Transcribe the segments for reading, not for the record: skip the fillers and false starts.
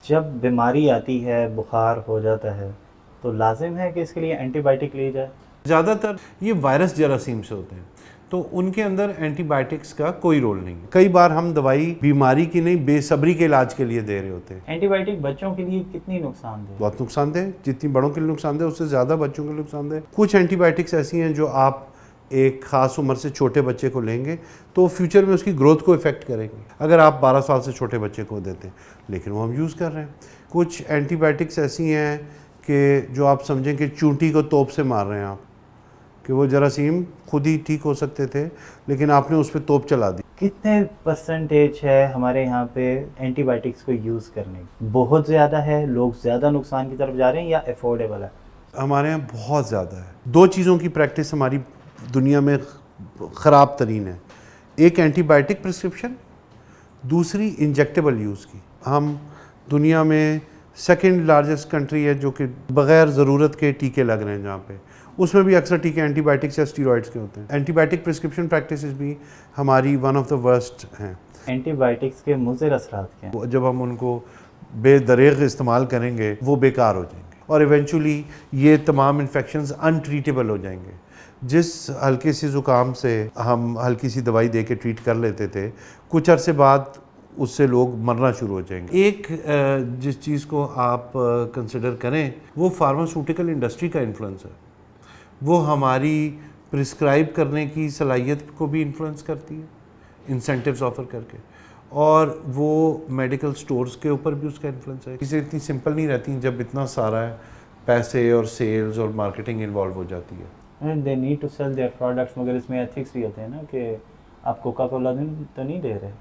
جب بیماری آتی ہے، بخار ہو جاتا ہے تو لازم ہے کہ اس کے لیے اینٹی بائیوٹک لی جائے؟ زیادہ تر یہ وائرس جراثیم سے ہوتے ہیں تو ان کے اندر اینٹی بائیوٹکس کا کوئی رول نہیں ہے. کئی بار ہم دوائی بیماری کی نہیں، بے صبری کے علاج کے لیے دے رہے ہوتے ہیں. اینٹی بائیوٹک بچوں کے لیے کتنی نقصان دہ؟ بہت نقصان دہ. جتنی بڑوں کے لیے نقصان دہ اس سے زیادہ بچوں کے لیے نقصان دہ. کچھ اینٹی بائیوٹکس ایسی ہیں جو آپ ایک خاص عمر سے چھوٹے بچے کو لیں گے تو فیوچر میں اس کی گروتھ کو افیکٹ کریں گے اگر آپ 12 سال سے چھوٹے بچے کو دیتے ہیں، لیکن وہ ہم یوز کر رہے ہیں. کچھ اینٹی بائیوٹکس ایسی ہیں کہ جو آپ سمجھیں کہ چونٹی کو توپ سے مار رہے ہیں آپ، کہ وہ جراثیم خود ہی ٹھیک ہو سکتے تھے لیکن آپ نے اس پہ توپ چلا دی. کتنے پرسنٹیج ہے ہمارے یہاں پہ اینٹی بائیوٹکس کو یوز کرنے کی؟ بہت زیادہ ہے، لوگ زیادہ نقصان کی طرف جا رہے ہیں، یا افورڈیبل ہے؟ ہمارے یہاں بہت زیادہ ہے. دو چیزوں کی پریکٹس ہماری دنیا میں خراب ترین ہے. ایک اینٹی بائیوٹک پرسکرپشن، دوسری انجیکٹیبل یوز کی. ہم دنیا میں سیکنڈ لارجسٹ کنٹری ہے جو کہ بغیر ضرورت کے ٹیکے لگ رہے ہیں، جہاں پہ اس میں بھی اکثر ٹیکے اینٹی بائیوٹکس یا اسٹیرائڈس کے ہوتے ہیں. اینٹی بائیوٹک پرسکرپشن پریکٹسز بھی ہماری ون آف دا ورسٹ ہیں. اینٹی بائیوٹکس کے مضر اثرات کیا ہیں؟ جب ہم ان کو بے دریغ استعمال کریں گے وہ بیکار ہو جائیں گے اور ایونچولی یہ تمام انفیکشنز انٹریٹیبل ہو جائیں گے. جس ہلکے سی زکام سے ہم ہلکی سی دوائی دے کے ٹریٹ کر لیتے تھے، کچھ عرصے بعد اس سے لوگ مرنا شروع ہو جائیں گے. ایک جس چیز کو آپ کنسیڈر کریں وہ فارماسیوٹیکل انڈسٹری کا انفلوئنس ہے. وہ ہماری پرسکرائب کرنے کی صلاحیت کو بھی انفلوئنس کرتی ہے انسینٹیوز آفر کر کے، اور وہ میڈیکل سٹورز کے اوپر بھی اس کا انفلوئنس ہے. چیزیں اتنی سمپل نہیں رہتی جب اتنا سارا پیسے اور سیلز اور مارکیٹنگ انوالو ہو جاتی ہے. They need to sell their products, مگر اس میں ایتھکس بھی ہوتے ہیں نا کہ آپ کوکا کولا تو نہیں دے رہے،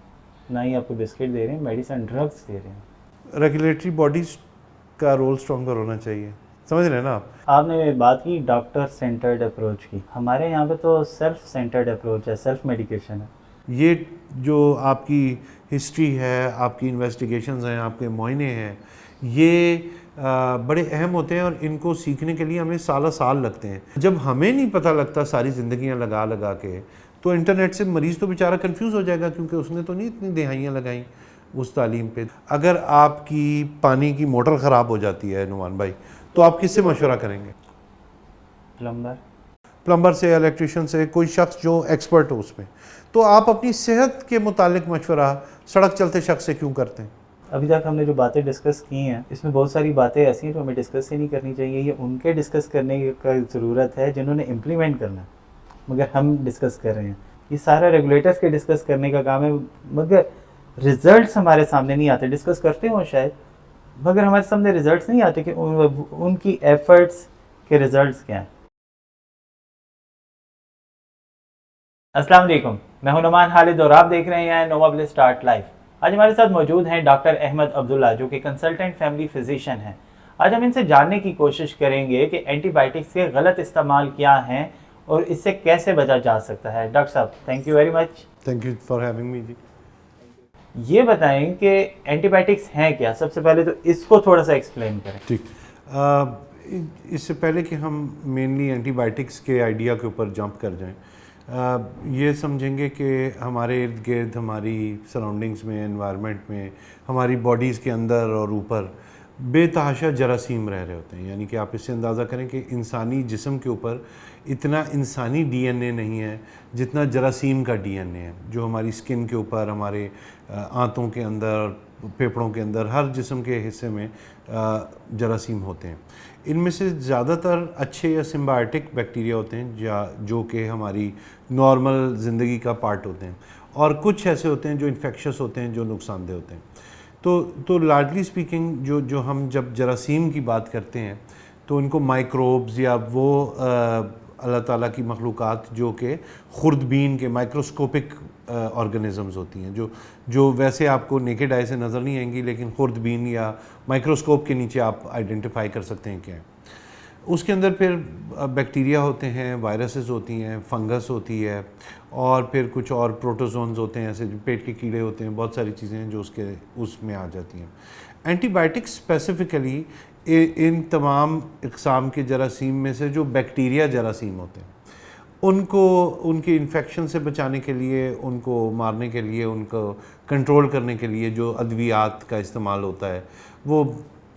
نہ ہی آپ کو بسکٹ دے رہے ہیں، میڈیسن ڈرگس دے رہے ہیں. ریگولیٹری باڈیز کا رول اسٹرانگر ہونا چاہیے. سمجھ رہے ہیں نا آپ نے بات کی ڈاکٹر سینٹرڈ اپروچ کی. ہمارے یہاں پہ تو سیلف سینٹرڈ اپروچ ہے، سیلف میڈیکیشن ہے. یہ جو آپ کی ہسٹری ہے، آپ کی انویسٹیگیشنز ہیں، آپ کے معائنے ہیں، یہ بڑے اہم ہوتے ہیں اور ان کو سیکھنے کے لیے ہمیں سالہ سال لگتے ہیں. جب ہمیں نہیں پتہ لگتا ساری زندگیاں لگا لگا کے، تو انٹرنیٹ سے مریض تو بیچارہ کنفیوز ہو جائے گا، کیونکہ اس نے تو نہیں اتنی دہائیاں لگائیں اس تعلیم پہ. اگر آپ کی پانی کی موٹر خراب ہو جاتی ہے نعمان بھائی، تو آپ کس سے مشورہ کریں گے؟ پلمبر سے، الیکٹریشین سے، کوئی شخص جو ایکسپرٹ ہو اس میں. تو آپ اپنی صحت کے متعلق مشورہ سڑک چلتے شخص سے کیوں کرتے ہیں؟ ابھی تک ہم نے جو باتیں ڈسکس کی ہیں اس میں بہت ساری باتیں ایسی ہیں جو ہمیں ڈسکس ہی نہیں کرنی چاہیے. یہ ان کے ڈسکس کرنے کا ضرورت ہے جنہوں نے امپلیمنٹ کرنا ہے، مگر ہم ڈسکس کر رہے ہیں. یہ سارا ریگولیٹرز کے ڈسکس کرنے کا کام ہے، مگر ریزلٹس ہمارے سامنے نہیں آتے. ڈسکس کرتے ہوں شاید، مگر ہمارے سامنے ریزلٹس نہیں آتے کہ ان کی ایفرٹس کے ریزلٹس کیا ہیں. السلام علیکم، میں ہوں نعمان خالد اور آپ دیکھ رہے ہیں نووا بلیس اسٹارٹ لائف. آج ہمارے ساتھ موجود ہیں ڈاکٹر احمد عبداللہ، جو کہ کنسلٹنٹ فیملی فزیشین ہیں. آج ہم ان سے جاننے کی کوشش کریں گے کہ اینٹی بائیوٹکس کے غلط استعمال کیا ہیں اور اس سے کیسے بچا جا سکتا ہے. ڈاکٹر صاحب thank you very much. Thank you for having me. جی یہ بتائیں کہ اینٹی بائیوٹکس ہیں کیا؟ سب سے پہلے تو اس کو تھوڑا سا ایکسپلین کریں. ٹھیک. اس سے پہلے کہ ہم مینلی اینٹی بائیوٹکس کے آئیڈیا کے اوپر جمپ کر جائیں، یہ سمجھیں گے کہ ہمارے ارد گرد، ہماری سراؤنڈنگز میں، انوائرمنٹ میں، ہماری باڈیز کے اندر اور اوپر بے تحاشا جراثیم رہ رہے ہوتے ہیں. یعنی کہ آپ اس سے اندازہ کریں کہ انسانی جسم کے اوپر اتنا انسانی ڈی این اے نہیں ہے جتنا جراثیم کا ڈی این اے ہے، جو ہماری سکن کے اوپر، ہمارے آنتوں کے اندر، پھیپھڑوں کے اندر، ہر جسم کے حصے میں جراثیم ہوتے ہیں. ان میں سے زیادہ تر اچھے یا سمبائٹک بیکٹیریا ہوتے ہیں جو کہ ہماری نارمل زندگی کا پارٹ ہوتے ہیں، اور کچھ ایسے ہوتے ہیں جو انفیکشس ہوتے ہیں، جو نقصان دہ ہوتے ہیں. تو لارجلی اسپیکنگ جو ہم جب جراثیم کی بات کرتے ہیں تو ان کو مائکروبز یا وہ اللہ تعالیٰ کی مخلوقات جو کہ خوردبین کے مائکروسکوپک آرگنزمز ہوتی ہیں، جو ویسے آپ کو نیکڈ آئی سے نظر نہیں آئیں گی، لیکن خوردبین یا مائکروسکوپ کے نیچے آپ آئیڈینٹیفائی کر سکتے ہیں کیا ہے. اس کے اندر پھر بیکٹیریا ہوتے ہیں، وائرسز ہوتی ہیں، فنگس ہوتی ہے، اور پھر کچھ اور پروٹوزونز ہوتے ہیں، ایسے جو پیٹ کے کیڑے ہوتے ہیں. بہت ساری چیزیں ہیں جو اس میں آ جاتی ہیں. اینٹی بائیوٹکس اسپیسیفکلی ان تمام اقسام کے جراثیم میں سے جو بیکٹیریا جراثیم ہوتے ہیں، ان کے انفیکشن سے بچانے کے لیے، ان کو مارنے کے لیے، ان کو کنٹرول کرنے کے لیے جو ادویات کا استعمال ہوتا ہے، وہ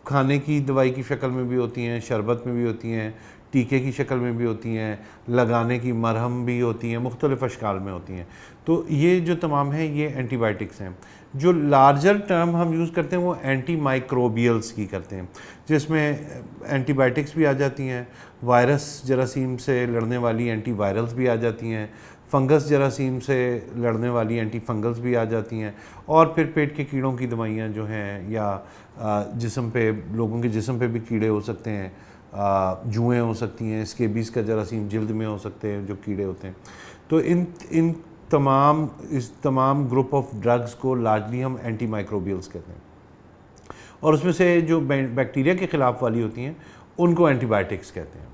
کھانے کی دوائی کی شکل میں بھی ہوتی ہیں, شربت میں بھی ہوتی ہیں, ٹیکے کی شکل میں بھی ہوتی ہیں, لگانے کی مرہم بھی ہوتی ہیں, مختلف اشکال میں ہوتی ہیں. تو یہ جو تمام ہیں یہ اینٹی بائیوٹکس ہیں. جو لارجر ٹرم ہم یوز کرتے ہیں وہ اینٹی مائکروبیلس کی کرتے ہیں, جس میں اینٹی بائیوٹکس بھی آ جاتی ہیں, وائرس جراثیم سے لڑنے والی اینٹی وائرلز بھی آ جاتی ہیں, فنگس جراثیم سے لڑنے والی اینٹی فنگلز بھی آ جاتی ہیں, اور پھر پیٹ کے کیڑوں کی دوائیاں جو ہیں, یا جسم پہ, لوگوں کے جسم پہ بھی کیڑے ہو سکتے ہیں, جوئیں ہو سکتی ہیں, اسکیبیز کا جراثیم جلد میں ہو سکتے ہیں جو کیڑے ہوتے ہیں. تو اس تمام گروپ آف ڈرگز کو لارجلی ہم اینٹی مائکروبیلس کہتے ہیں, اور اس میں سے جو بیکٹیریا کے خلاف والی ہوتی ہیں ان کو اینٹی بائیوٹکس کہتے ہیں.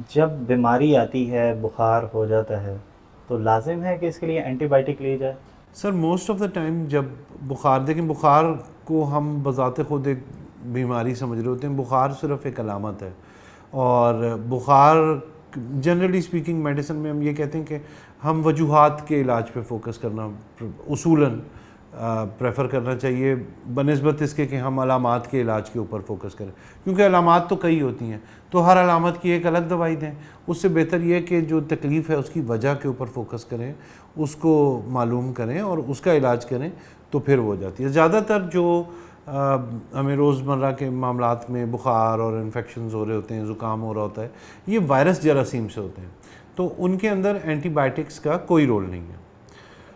جب بیماری آتی ہے, بخار ہو جاتا ہے, تو لازم ہے کہ اس کے لیے اینٹی بائیوٹک لی جائے؟ سر موسٹ آف دا ٹائم جب بخار, دیکھیں بخار کو ہم بذات خود ایک بیماری سمجھ رہے ہوتے ہیں, بخار صرف ایک علامت ہے. اور بخار جنرلی اسپیکنگ میڈیسن میں ہم یہ کہتے ہیں کہ ہم وجوہات کے علاج پہ فوکس کرنا اصولاً پریفر کرنا چاہیے بنسبت اس کے کہ ہم علامات کے علاج کے اوپر فوکس کریں, کیونکہ علامات تو کئی ہوتی ہیں, تو ہر علامت کی ایک الگ دوائی دیں. اس سے بہتر یہ کہ جو تکلیف ہے اس کی وجہ کے اوپر فوکس کریں, اس کو معلوم کریں اور اس کا علاج کریں, تو پھر وہ ہو جاتی ہے. زیادہ تر جو ہمیں روزمرہ کے معاملات میں بخار اور انفیکشنز ہو رہے ہوتے ہیں, زکام ہو رہا ہوتا ہے, یہ وائرس جراثیم سے ہوتے ہیں, تو ان کے اندر اینٹی بائیوٹکس کا کوئی رول نہیں ہے.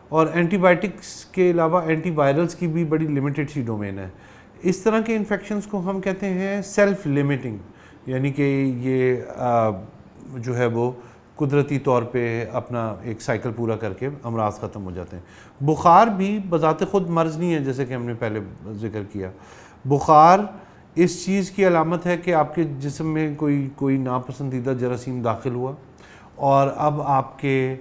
اور اینٹی بائیوٹکس کے علاوہ اینٹی وائرلز کی بھی بڑی لمیٹڈ سی ڈومین ہے. اس طرح کے انفیکشنز کو ہم کہتے ہیں سیلف لمیٹنگ, یعنی کہ یہ جو ہے وہ قدرتی طور پہ اپنا ایک سائیکل پورا کر کے امراض ختم ہو جاتے ہیں. بخار بھی بذات خود مرض نہیں ہے, جیسے کہ ہم نے پہلے ذکر کیا. بخار اس چیز کی علامت ہے کہ آپ کے جسم میں کوئی ناپسندیدہ جراثیم داخل ہوا, اور اب آپ کے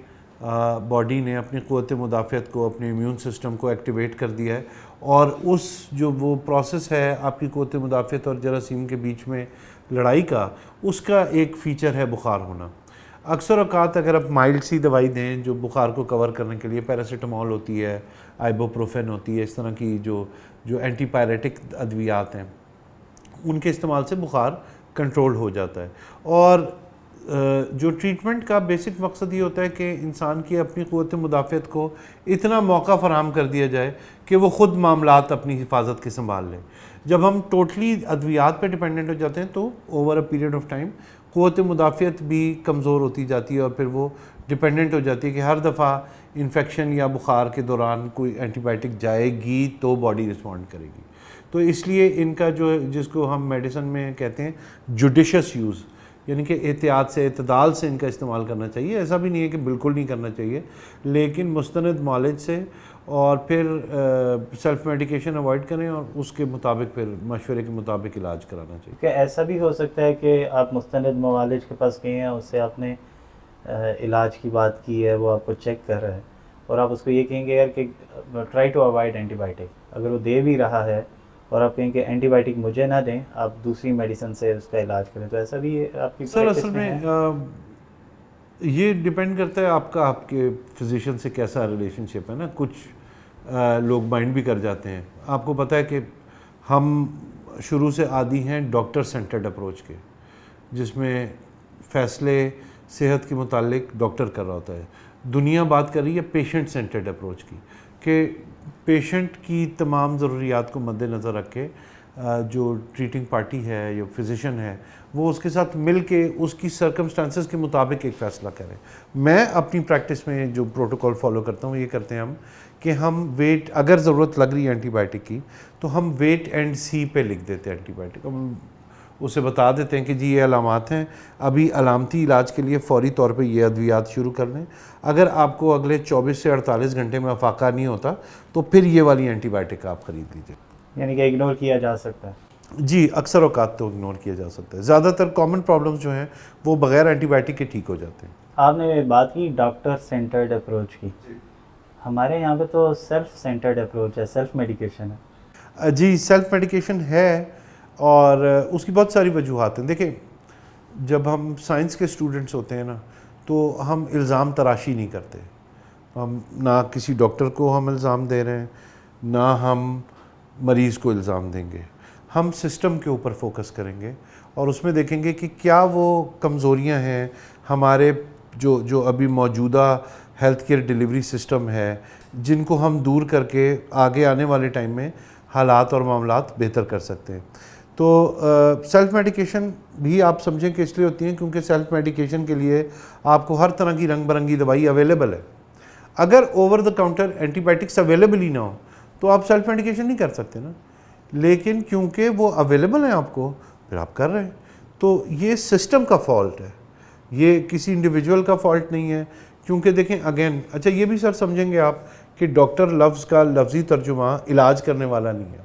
باڈی نے اپنی قوت مدافعت کو, اپنے امیون سسٹم کو ایکٹیویٹ کر دیا ہے, اور اس جو وہ پروسیس ہے آپ کی قوت مدافعت اور جراثیم کے بیچ میں لڑائی کا, اس کا ایک فیچر ہے بخار ہونا. اکثر اوقات اگر آپ مائلڈ سی دوائی دیں جو بخار کو کور کرنے کے لیے, پیراسیٹامول ہوتی ہے, آئبوپروفین ہوتی ہے, اس طرح کی جو اینٹی پائریٹک ادویات ہیں, ان کے استعمال سے بخار کنٹرول ہو جاتا ہے. اور جو ٹریٹمنٹ کا بیسک مقصد یہ ہوتا ہے کہ انسان کی اپنی قوت مدافعت کو اتنا موقع فراہم کر دیا جائے کہ وہ خود معاملات اپنی حفاظت کے سنبھال لیں. جب ہم ٹوٹلی ادویات پہ ڈیپینڈنٹ ہو جاتے ہیں تو over a period of time قوت مدافعت بھی کمزور ہوتی جاتی ہے, اور پھر وہ ڈیپینڈنٹ ہو جاتی ہے کہ ہر دفعہ انفیکشن یا بخار کے دوران کوئی اینٹی بائیوٹک جائے گی تو باڈی رسپونڈ کرے گی. تو اس لیے ان کا جس کو ہم میڈیسن میں کہتے ہیں جوڈیشس یوز, یعنی کہ احتیاط سے, اعتدال سے ان کا استعمال کرنا چاہیے. ایسا بھی نہیں ہے کہ بالکل نہیں کرنا چاہیے, لیکن مستند معالج سے, اور پھر سیلف میڈیکیشن اوائڈ کریں, اور اس کے مطابق پھر مشورے کے مطابق علاج کرانا چاہیے. کہ ایسا بھی ہو سکتا ہے کہ آپ مستند معالج کے پاس گئے ہیں, اس سے آپ نے علاج کی بات کی ہے, وہ آپ کو چیک کر رہا ہے, اور آپ اس کو یہ کہیں گے یار کہ ٹرائی ٹو اوائڈ اینٹی بائیوٹک, اگر وہ دے بھی رہا ہے اور آپ کہیں کہ اینٹی بائیوٹک مجھے نہ دیں, آپ دوسری میڈیسن سے اس کا علاج کریں, تو ایسا بھی آپ کی سر اصل میں یہ ڈیپینڈ کرتا ہے آپ کے فزیشین سے کیسا ریلیشن شپ ہے نا. کچھ لوگ مائنڈ بھی کر جاتے ہیں. آپ کو پتہ ہے کہ ہم شروع سے عادی ہیں ڈاکٹر سینٹرڈ اپروچ کے, جس میں فیصلے صحت کے متعلق ڈاکٹر کر رہا ہوتا ہے. دنیا بات کر رہی ہے پیشنٹ سینٹرڈ اپروچ کی, کہ پیشنٹ کی تمام ضروریات کو مد نظر رکھ کے جو ٹریٹنگ پارٹی ہے یا فزیشین ہے وہ اس کے ساتھ مل کے اس کی سرکمسٹانسز کے مطابق ایک فیصلہ کریں. میں اپنی پریکٹس میں جو پروٹوکول فالو کرتا ہوں یہ کرتے ہیں ہم کہ ہم ویٹ, اگر ضرورت لگ رہی ہے اینٹی بائیوٹک کی تو ہم ویٹ اینڈ سی پہ لکھ دیتے ہیں اینٹی بائیوٹک. ہم اسے بتا دیتے ہیں کہ جی یہ علامات ہیں, ابھی علامتی علاج کے لیے فوری طور پہ یہ ادویات شروع کر لیں, اگر آپ کو اگلے 24 سے 48 گھنٹے میں افاقہ نہیں ہوتا تو پھر یہ والی اینٹی بائیوٹک آپ خرید لیجیے. یعنی کہ اگنور کیا جا سکتا ہے؟ جی اکثر اوقات تو اگنور کیا جا سکتا ہے. زیادہ تر کامن پرابلمس جو ہیں وہ بغیر اینٹی بائیوٹک کے ٹھیک ہو جاتے ہیں. آپ نے بات کی ڈاکٹر سینٹرڈ اپروچ کی, ہمارے یہاں پہ تو سیلف سینٹرڈ اپروچ ہے, سیلف میڈیکیشن ہے. جی سیلف میڈیکیشن ہے, اور اس کی بہت ساری وجوہات ہیں. دیکھیں جب ہم سائنس کے اسٹوڈنٹس ہوتے ہیں نا تو ہم الزام تراشی نہیں کرتے. ہم نہ کسی ڈاکٹر کو ہم الزام دے رہے ہیں, نہ ہم مریض کو الزام دیں گے. ہم سسٹم کے اوپر فوکس کریں گے اور اس میں دیکھیں گے کہ کیا وہ کمزوریاں ہیں ہمارے جو ابھی موجودہ ہیلتھ کیئر ڈیلیوری سسٹم ہے, جن کو ہم دور کر کے آگے آنے والے ٹائم میں حالات اور معاملات بہتر کر سکتے ہیں. تو سیلف میڈیکیشن بھی آپ سمجھیں کہ اس لیے ہوتی ہیں کیونکہ سیلف میڈیکیشن کے لیے آپ کو ہر طرح کی رنگ برنگی دوائی اویلیبل ہے. اگر over the counter anti biotics available ہی نہ ہو تو آپ سیلف میڈیکیشن نہیں کر سکتے نا, لیکن کیونکہ وہ اویلیبل ہیں آپ کو, پھر آپ کر رہے ہیں. تو یہ سسٹم کا فالٹ ہے, یہ کسی انڈیویجول کا فالٹ نہیں ہے. کیونکہ دیکھیں اگین, اچھا یہ بھی سر سمجھیں گے آپ کہ ڈاکٹر لفظ کا لفظی ترجمہ علاج کرنے والا نہیں ہے,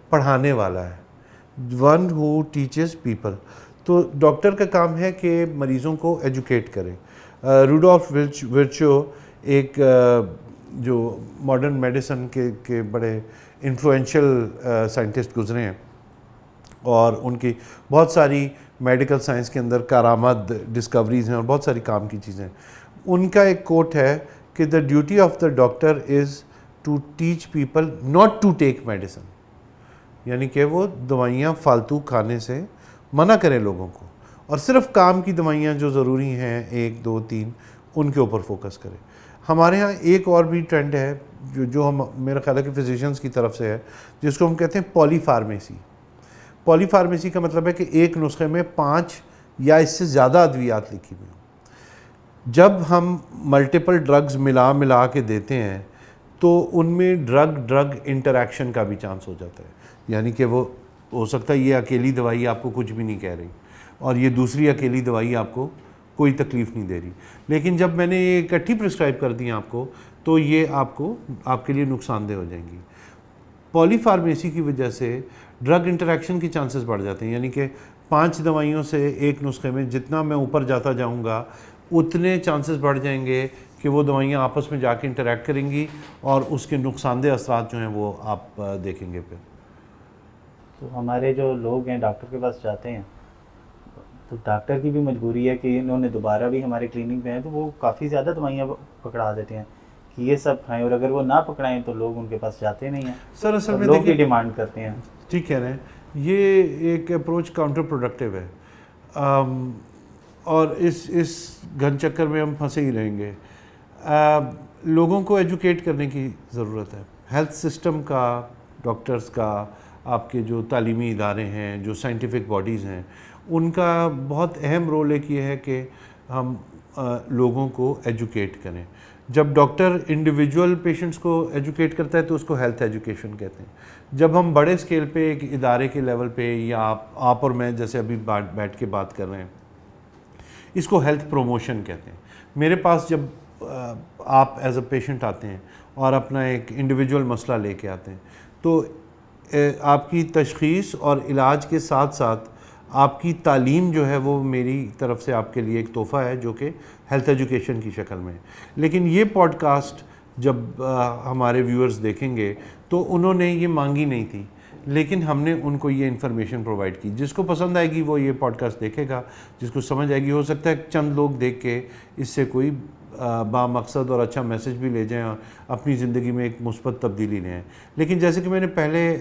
پڑھانے والا ہے. One who teaches people. تو ڈاکٹر کا کام ہے کہ مریضوں کو ایجوکیٹ کرے. روڈولف ورچو ایک جو ماڈرن میڈیسن کے بڑے انفلوئنشل سائنٹسٹ گزرے ہیں اور ان کی بہت ساری میڈیکل سائنس کے اندر کارآمد ڈسکوریز ہیں اور بہت ساری کام کی چیزیں ہیں. ان کا ایک کوٹ ہے کہ the duty of the doctor is to teach people not to take medicine, یعنی کہ وہ دوائیاں فالتو کھانے سے منع کریں لوگوں کو اور صرف کام کی دوائیاں جو ضروری ہیں 1 2 3 ان کے اوپر فوکس کریں. ہمارے ہاں ایک اور بھی ٹرینڈ ہے جو ہم میرا خیال ہے کہ فزیشینز کی طرف سے ہے, جس کو ہم کہتے ہیں پولی فارمیسی. پولی فارمیسی کا مطلب ہے کہ ایک نسخے میں 5 یا اس سے زیادہ ادویات لکھی ہوئی ہوں. جب ہم ملٹیپل ڈرگز ملا کے دیتے ہیں تو ان میں ڈرگ انٹریکشن کا بھی چانس ہو جاتا ہے. یعنی کہ وہ ہو سکتا ہے یہ اکیلی دوائی آپ کو کچھ بھی نہیں کہہ رہی اور یہ دوسری اکیلی دوائی آپ کو کوئی تکلیف نہیں دے رہی, لیکن جب میں نے یہ اکٹھی پرسکرائب کر دی آپ کو تو یہ آپ کے لیے نقصان دہ ہو جائیں گی. پولی فارمیسی کی وجہ سے ڈرگ انٹریکشن کے چانسز بڑھ جاتے ہیں, یعنی کہ 5 دوائیوں سے ایک نسخے میں جتنا میں اوپر جاتا جاؤں گا اتنے چانسز بڑھ جائیں گے کہ وہ دوائیاں آپس میں جا کے انٹریکٹ کریں گی اور اس کے نقصان دہ اثرات جو ہیں وہ آپ دیکھیں گے. پھر تو ہمارے جو لوگ ہیں ڈاکٹر کے پاس جاتے ہیں تو ڈاکٹر کی بھی مجبوری ہے کہ انہوں نے دوبارہ بھی ہمارے کلینک میں ہیں تو وہ کافی زیادہ دوائیاں پکڑا دیتے ہیں کہ یہ سب کھائیں, اور اگر وہ نہ پکڑائیں تو لوگ ان کے پاس جاتے نہیں ہیں. سر اصل میں لوگ بھی ڈیمانڈ کرتے ہیں. ٹھیک کہہ رہے ہیں, یہ ایک اپروچ کاؤنٹر پروڈکٹیو ہے اور اس گھن چکر میں ہم پھنسے ہی رہیں گے. لوگوں کو ایجوکیٹ کرنے کی ضرورت ہے. ہیلتھ سسٹم کا, ڈاکٹرز کا, آپ کے جو تعلیمی ادارے ہیں, جو سائنٹیفک باڈیز ہیں, ان کا بہت اہم رول ایک یہ ہے کہ ہم لوگوں کو ایجوکیٹ کریں. جب ڈاکٹر انڈیویجول پیشنٹس کو ایجوکیٹ کرتا ہے تو اس کو ہیلتھ ایجوکیشن کہتے ہیں. جب ہم بڑے اسکیل پہ ایک ادارے کے لیول پہ یا آپ اور میں جیسے ابھی بیٹھ کے بات کر رہے ہیں, اس کو ہیلتھ پروموشن کہتے ہیں. میرے پاس جب آپ ایز اے پیشنٹ آتے ہیں اور اپنا ایک انڈیویجول مسئلہ لے کے آتے ہیں تو آپ کی تشخیص اور علاج کے ساتھ ساتھ آپ کی تعلیم جو ہے وہ میری طرف سے آپ کے لیے ایک تحفہ ہے جو کہ ہیلتھ ایجوکیشن کی شکل میں ہے. لیکن یہ پوڈ کاسٹ جب ہمارے ویورز دیکھیں گے تو انہوں نے یہ مانگی نہیں تھی, لیکن ہم نے ان کو یہ انفارمیشن پرووائڈ کی. جس کو پسند آئے گی وہ یہ پوڈ کاسٹ دیکھے گا, جس کو سمجھ آئے گی ہو سکتا ہے چند لوگ دیکھ کے اس سے کوئی با مقصد اور اچھا میسج بھی لے جائیں اور اپنی زندگی میں ایک مثبت تبدیلی لے آئیں. لیکن جیسے کہ میں نے پہلے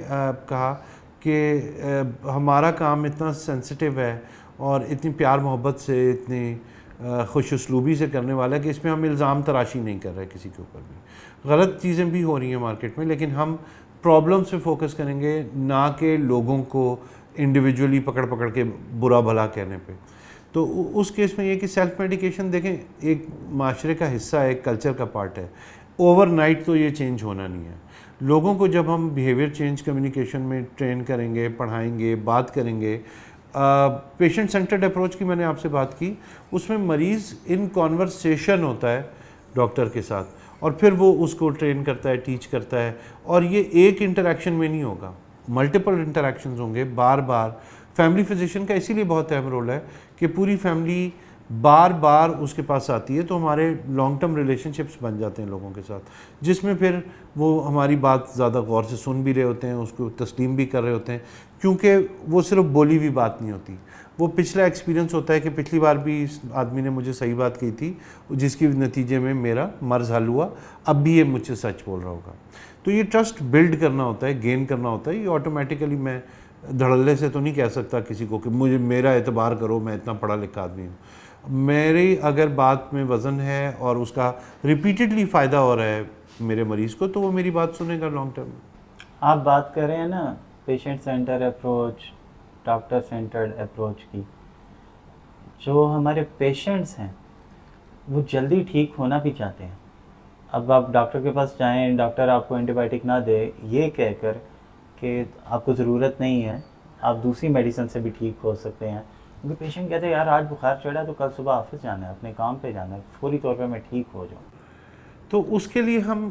کہا کہ ہمارا کام اتنا سینسٹیو ہے اور اتنی پیار محبت سے, اتنی خوش اسلوبی سے کرنے والا ہے کہ اس میں ہم الزام تراشی نہیں کر رہے کسی کے اوپر بھی. غلط چیزیں بھی ہو رہی ہیں مارکیٹ میں, لیکن ہم پرابلم سے فوکس کریں گے نہ کہ لوگوں کو انڈیویجولی پکڑ کے برا بھلا کہنے پہ. تو اس کیس میں یہ کہ سیلف میڈیکیشن دیکھیں ایک معاشرے کا حصہ ہے, ایک کلچر کا پارٹ ہے. اوور نائٹ تو یہ چینج ہونا نہیں ہے. لوگوں کو جب ہم بیہیویئر چینج کمیونیکیشن میں ٹرین کریں گے, پڑھائیں گے, بات کریں گے. پیشنٹ سینٹرڈ اپروچ کی میں نے آپ سے بات کی, اس میں مریض ان کانورسیشن ہوتا ہے ڈاکٹر کے ساتھ اور پھر وہ اس کو ٹرین کرتا ہے, ٹیچ کرتا ہے. اور یہ ایک انٹریکشن میں نہیں ہوگا, ملٹیپل انٹریکشنز ہوں گے بار بار. فیملی فزیشین کا اسی لیے بہت اہم رول ہے کہ پوری فیملی بار بار اس کے پاس آتی ہے تو ہمارے لانگ ٹرم ریلیشن شپس بن جاتے ہیں لوگوں کے ساتھ, جس میں پھر وہ ہماری بات زیادہ غور سے سن بھی رہے ہوتے ہیں, اس کو تسلیم بھی کر رہے ہوتے ہیں, کیونکہ وہ صرف بولی ہوئی بات نہیں ہوتی, وہ پچھلا ایکسپیرینس ہوتا ہے کہ پچھلی بار بھی اس آدمی نے مجھے صحیح بات کہی تھی جس کی نتیجے میں میرا مرض حل ہوا, اب بھی یہ مجھ سے سچ بول رہا ہوگا. تو یہ ٹرسٹ بلڈ کرنا ہوتا ہے, گین کرنا ہوتا ہے. یہ آٹومیٹیکلی میں دھڑلے سے تو نہیں کہہ سکتا کسی کو کہ مجھے میرا اعتبار کرو, میں اتنا پڑھا لکھا آدمی ہوں. میری اگر بات میں وزن ہے اور اس کا ریپیٹڈلی فائدہ ہو رہا ہے میرے مریض کو, تو وہ میری بات سنے گا لانگ ٹرم میں. آپ بات کر رہے ہیں نا patient centre approach, doctor centred approach کی. جو ہمارے پیشنٹس ہیں وہ جلدی ٹھیک ہونا بھی چاہتے ہیں. اب آپ ڈاکٹر کے پاس جائیں, ڈاکٹر آپ کو اینٹی بائیوٹک نہ دے یہ کہہ کر کہ آپ کو ضرورت نہیں ہے, آپ دوسری میڈیسن سے بھی ٹھیک ہو سکتے ہیں. کیونکہ پیشنٹ کہتے ہیں یار آج بخار چڑھا تو کل صبح آفس جانا ہے, اپنے کام پہ جانا ہے, فوری طور پہ میں ٹھیک ہو جاؤں. تو اس کے لیے ہم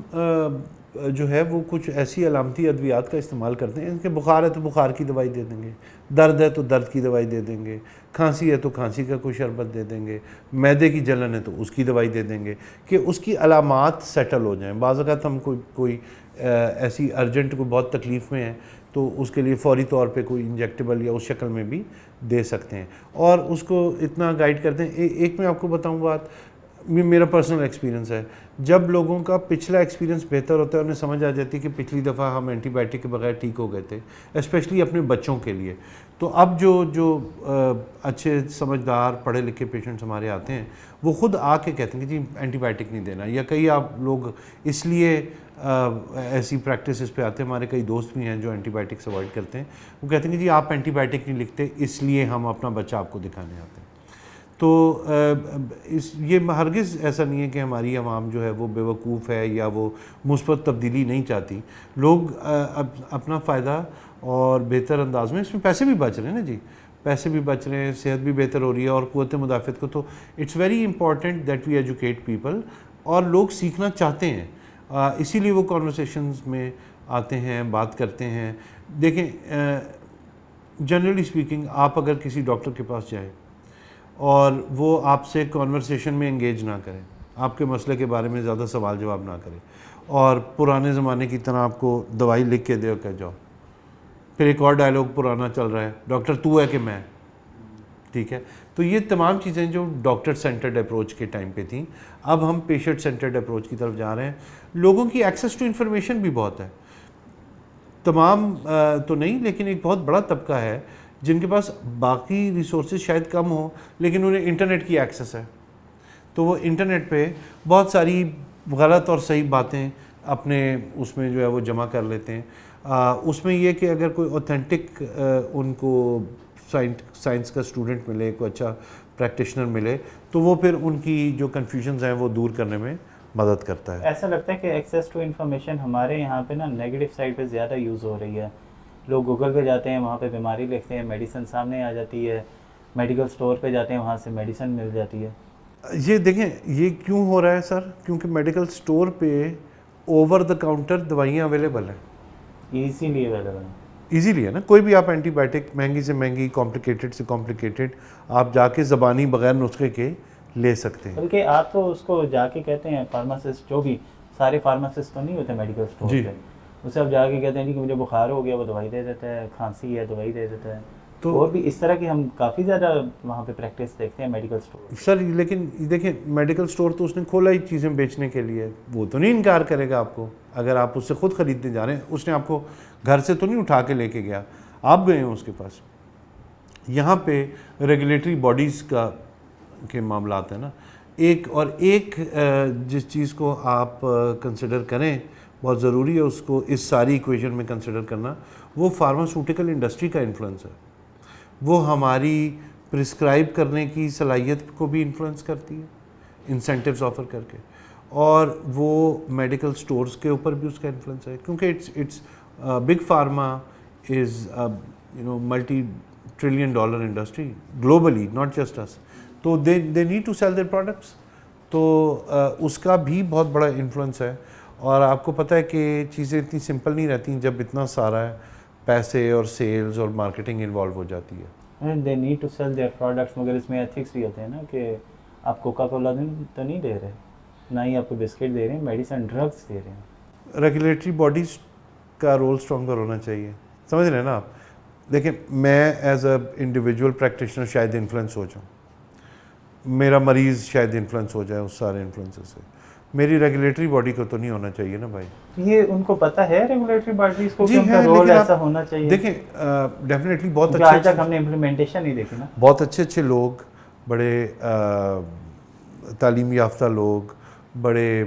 جو ہے وہ کچھ ایسی علامتی ادویات کا استعمال کرتے ہیں. ان کے بخار ہے تو بخار کی دوائی دے دیں گے, درد ہے تو درد کی دوائی دے دیں گے, کھانسی ہے تو کھانسی کا کوئی شربت دے دیں گے, معدے کی جلن ہے تو اس کی دوائی دے دیں گے کہ اس کی علامات سیٹل ہو جائیں. بعض اوقات ہم کوئی ایسی ارجنٹ کوئی بہت تکلیف میں ہے تو اس کے لیے فوری طور پہ کوئی انجیکٹیبل یا اس شکل میں بھی دے سکتے ہیں اور اس کو اتنا گائیڈ کرتے ہیں. ایک میں آپ کو بتاؤں بات, میرا پرسنل ایکسپیرینس ہے, جب لوگوں کا پچھلا ایکسپیرینس بہتر ہوتا ہے, انہیں سمجھ آ جاتی ہے کہ پچھلی دفعہ ہم اینٹی بائیوٹک کے بغیر ٹھیک ہو گئے تھے, اسپیشلی اپنے بچوں کے لیے. تو اب جو اچھے سمجھدار پڑھے لکھے پیشنٹس ہمارے آتے ہیں وہ خود آ کے کہتے ہیں کہ جی اینٹی بائیوٹک نہیں دینا. یا کئی آپ لوگ اس لیے ایسی پریکٹسز پہ آتے ہیں, ہمارے کئی دوست بھی ہیں جو اینٹی بائیوٹکس اوائڈ کرتے ہیں, وہ کہتے ہیں کہ جی آپ اینٹی بائیوٹک نہیں لکھتے اس لیے ہم اپنا بچہ آپ کو دکھانے آتے ہیں. تو یہ ہرگز ایسا نہیں ہے کہ ہماری عوام جو ہے وہ بے وقوف ہے یا وہ مثبت تبدیلی نہیں چاہتی. لوگ اپنا فائدہ اور بہتر انداز میں, اس میں پیسے بھی بچ رہے ہیں نا جی, پیسے بھی بچ رہے ہیں, صحت بھی بہتر ہو رہی ہے اور قوت مدافعت کو. تو it's very important that we educate people, اور لوگ سیکھنا چاہتے ہیں, اسی لیے وہ کانورسیشنز میں آتے ہیں, بات کرتے ہیں. دیکھیں جنرلی اسپیکنگ آپ اگر کسی ڈاکٹر کے پاس جائیں اور وہ آپ سے کانورسیشن میں انگیج نہ کریں, آپ کے مسئلے کے بارے میں زیادہ سوال جواب نہ کریں اور پرانے زمانے کی طرح آپ کو دوائی لکھ کے دے اور کہہ جاؤ, پھر ایک اور ڈائلاگ پرانا چل رہا ہے, ڈاکٹر تو ہے کہ میں, ٹھیک ہے. تو یہ تمام چیزیں جو ڈاکٹر سینٹرڈ اپروچ کے ٹائم پہ تھیں, اب ہم پیشنٹ سینٹرڈ اپروچ کی طرف جا رہے ہیں. لوگوں کی ایکسیس ٹو انفارمیشن بھی بہت ہے, تمام تو نہیں لیکن ایک بہت بڑا طبقہ ہے جن کے پاس باقی ریسورسز شاید کم ہوں لیکن انہیں انٹرنیٹ کی ایکسیس ہے, تو وہ انٹرنیٹ پہ بہت ساری غلط اور صحیح باتیں اپنے اس میں جو ہے وہ جمع کر لیتے ہیں. اس میں یہ کہ اگر کوئی اوتھینٹک ان کو سائنس کا اسٹوڈنٹ ملے, کوئی اچھا پریکٹیشنر ملے, تو وہ پھر ان کی جو کنفیوژنز ہیں وہ دور کرنے میں مدد کرتا ہے. ایسا لگتا ہے کہ ایکسیس ٹو انفارمیشن ہمارے یہاں پہ نا نیگیٹو سائڈ پہ زیادہ یوز ہو رہی ہے. لوگ گوگل پہ جاتے ہیں, وہاں پہ بیماری لکھتے ہیں, میڈیسن سامنے آ جاتی ہے, میڈیکل سٹور پہ جاتے ہیں, وہاں سے میڈیسن مل جاتی ہے. یہ دیکھیں یہ کیوں ہو رہا ہے سر, کیونکہ میڈیکل سٹور پہ اوور دا کاؤنٹر دوائیاں اویلیبل ہیں, ایزیلی اویلیبل ہیں, ایزیلی ہے نا. کوئی بھی آپ اینٹی بائیوٹک مہنگی سے مہنگی, کمپلیکیٹڈ سے کمپلیکیٹڈ آپ جا کے زبانی بغیر نسخے کے لے سکتے ہیں. بلکہ آپ تو اس کو جا کے کہتے ہیں فارماسسٹ, جو بھی سارے فارماسسٹ تو نہیں ہوتے میڈیکل سٹور پہ, اسے آپ جا کے کہتے ہیں کہ مجھے بخار ہو گیا, وہ دوائی دے دیتا ہے, کھانسی ہے دوائی دے دیتا ہے. تو اور بھی اس طرح کی ہم کافی زیادہ وہاں پہ پریکٹس دیکھتے ہیں میڈیکل سٹور. سر لیکن دیکھیں میڈیکل سٹور تو اس نے کھولا ہی چیزیں بیچنے کے لیے, وہ تو نہیں انکار کرے گا آپ کو. اگر آپ اس سے خود خریدنے جا رہے ہیں, اس نے آپ کو گھر سے تو نہیں اٹھا کے لے کے گیا, آپ گئے ہیں اس کے پاس. یہاں پہ ریگولیٹری باڈیز کے معاملات ہیں نا, ایک جس چیز کو آپ کنسیڈر کریں بہت ضروری ہے اس کو اس ساری ایکویشن میں کنسیڈر کرنا, وہ فارماسیوٹیکل انڈسٹری کا انفلوئنس ہے. وہ ہماری پرسکرائب کرنے کی صلاحیت کو بھی انفلوئنس کرتی ہے انسینٹیوز آفر کر کے, اور وہ میڈیکل سٹورز کے اوپر بھی اس کا انفلوئنس ہے, کیونکہ it's big pharma is multi trillion dollar industry globally, not just US. تو they need to sell their products, تو اس کا بھی بہت بڑا انفلوئنس ہے. اور آپ کو پتہ ہے کہ چیزیں اتنی سمپل نہیں رہتی جب اتنا سارا پیسے اور سیلز اور مارکیٹنگ انوالو ہو جاتی ہے. They need to sell their products, مگر اس میں ایتھکس بھی ہوتے ہیں نا کہ آپ کوکا کولا تو نہیں دے رہے, نہ ہی آپ کو بسکٹ دے رہے ہیں, میڈیسن ڈرگس دے رہے ہیں. ریگولیٹری باڈیز کا رول اسٹرانگر ہونا چاہیے, سمجھ رہے ہیں نا آپ. دیکھیں میں ایز اے انڈیویجول پریکٹیشنر شاید انفلوئنس ہو جاؤں, میرا مریض شاید انفلوئنس ہو جائے اس سارے انفلوئنسز سے, میری ریگولیٹری باڈی کو تو نہیں ہونا چاہیے نا بھائی. یہ ان کو پتہ ہے ریگولیٹری باڈیز کو کہ جی ان کا ہے، رول لیکن ایسا ہونا چاہیے؟ دیکھیں ڈیفینیٹلی بہت کیونکہ آج اچھے تک ہم نے امپلیمنٹیشن نہیں دیکھی نا. بہت اچھے لوگ، بڑے تعلیم یافتہ لوگ، بڑے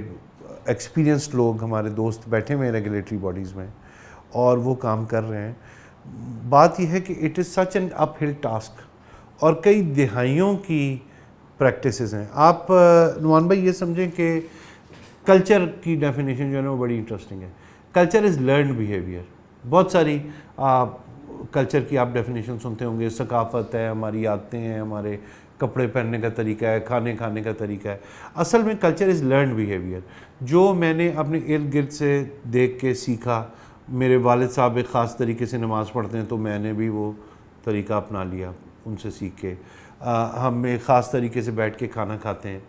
ایکسپیرینسڈ لوگ ہمارے دوست بیٹھے ہوئے ہیں ریگولیٹری باڈیز میں اور وہ کام کر رہے ہیں. بات یہ ہے کہ اٹ از سچ این اپ ہل ٹاسک اور کئی دہائیوں کی پریکٹسز ہیں. آپ نعمان بھائی یہ سمجھیں کہ کلچر کی ڈیفینیشن جو ہے نا وہ بڑی انٹرسٹنگ ہے. Culture is learned behaviour. بہت ساری کلچر کی آپ ڈیفینیشن سنتے ہوں گے. ثقافت ہے، ہماری عادتیں ہیں، ہمارے کپڑے پہننے کا طریقہ ہے، کھانے کا طریقہ ہے. اصل میں کلچر از لرنڈ بیہیویئر. جو میں نے اپنے ارد گرد سے دیکھ کے سیکھا. میرے والد صاحب ایک خاص طریقے سے نماز پڑھتے ہیں تو میں نے بھی وہ طریقہ اپنا لیا ان سے سیکھ کے. ہم ایک خاص طریقے سے بیٹھ کے کھانا کھاتے ہیں